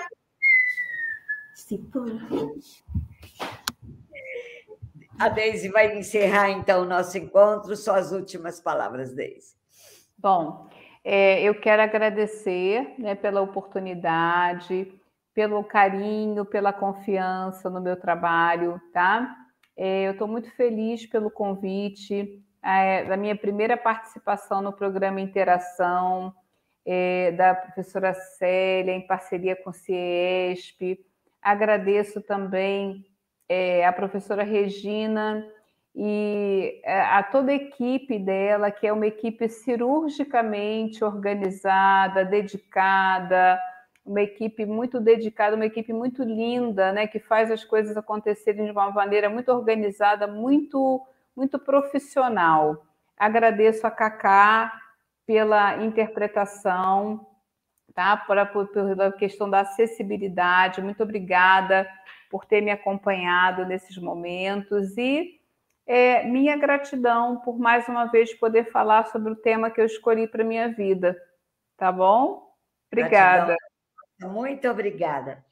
A Deise vai encerrar, então, o nosso encontro. Só as últimas palavras, Deise. Bom... eu quero agradecer, né, pela oportunidade, pelo carinho, pela confiança no meu trabalho, tá? Eu estou muito feliz pelo convite, da minha primeira participação no programa Interação, da professora Célia, em parceria com o CIESP. Agradeço também a professora Regina, e a toda a equipe dela, que é uma equipe cirurgicamente organizada, dedicada, uma equipe muito dedicada, uma equipe muito linda, né, que faz as coisas acontecerem de uma maneira muito organizada, muito, muito profissional. Agradeço a Cacá pela interpretação, tá? Pela questão da acessibilidade. Muito obrigada por ter me acompanhado nesses momentos e minha gratidão por mais uma vez poder falar sobre o tema que eu escolhi para minha vida, tá bom? Obrigada. Gratidão. Muito obrigada.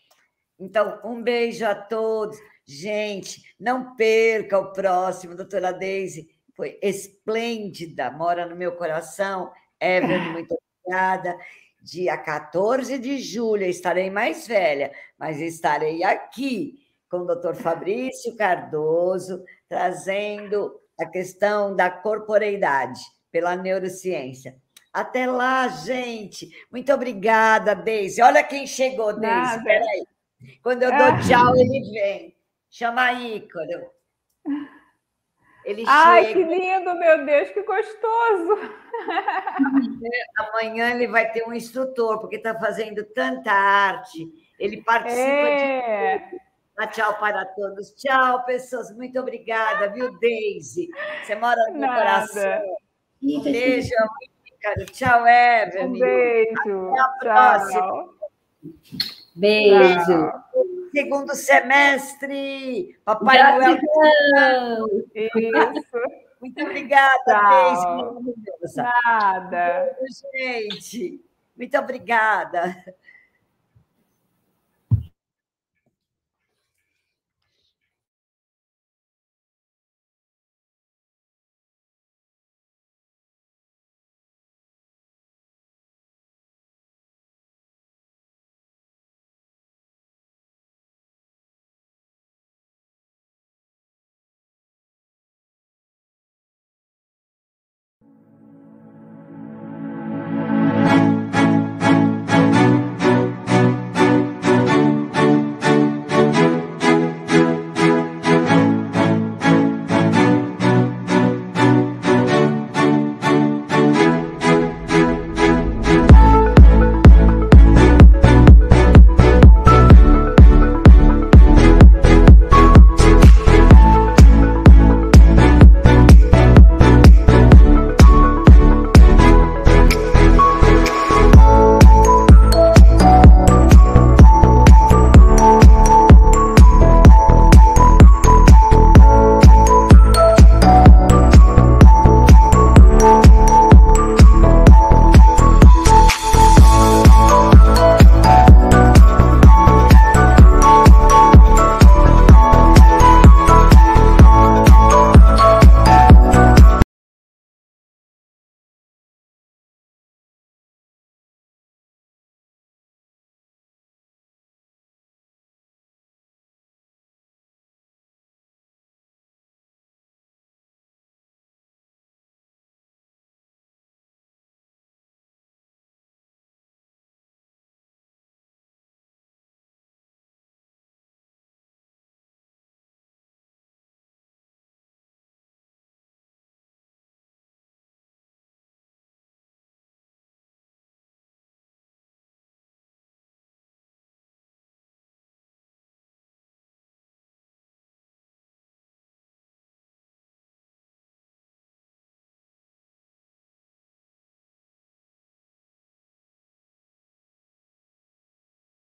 Então, um beijo a todos. Gente, não perca o próximo, doutora Deise, foi esplêndida, mora no meu coração. Evelyn, muito obrigada. Dia 14 de julho, estarei mais velha, mas estarei aqui com o doutor Fabrício Cardoso, trazendo a questão da corporeidade pela neurociência. Até lá, gente. Muito obrigada, Deise. Olha quem chegou, Deise. Espera aí. Quando eu dou tchau, ele vem. Chama Ícaro. Ele Ai, chega. que lindo, meu Deus, que gostoso! Amanhã ele vai ter um instrutor, porque está fazendo tanta arte. Ele participa de... Dá tchau para todos. Tchau, pessoas. Muito obrigada, viu, Deise? Você mora no meu coração. Um beijo, Ícaro. Tchau, Evelyn. Um beijo. Até a próxima. Beijo. Segundo semestre. Papai Noel. Isso. Muito obrigada, Deise. Nada. Gente, muito obrigada.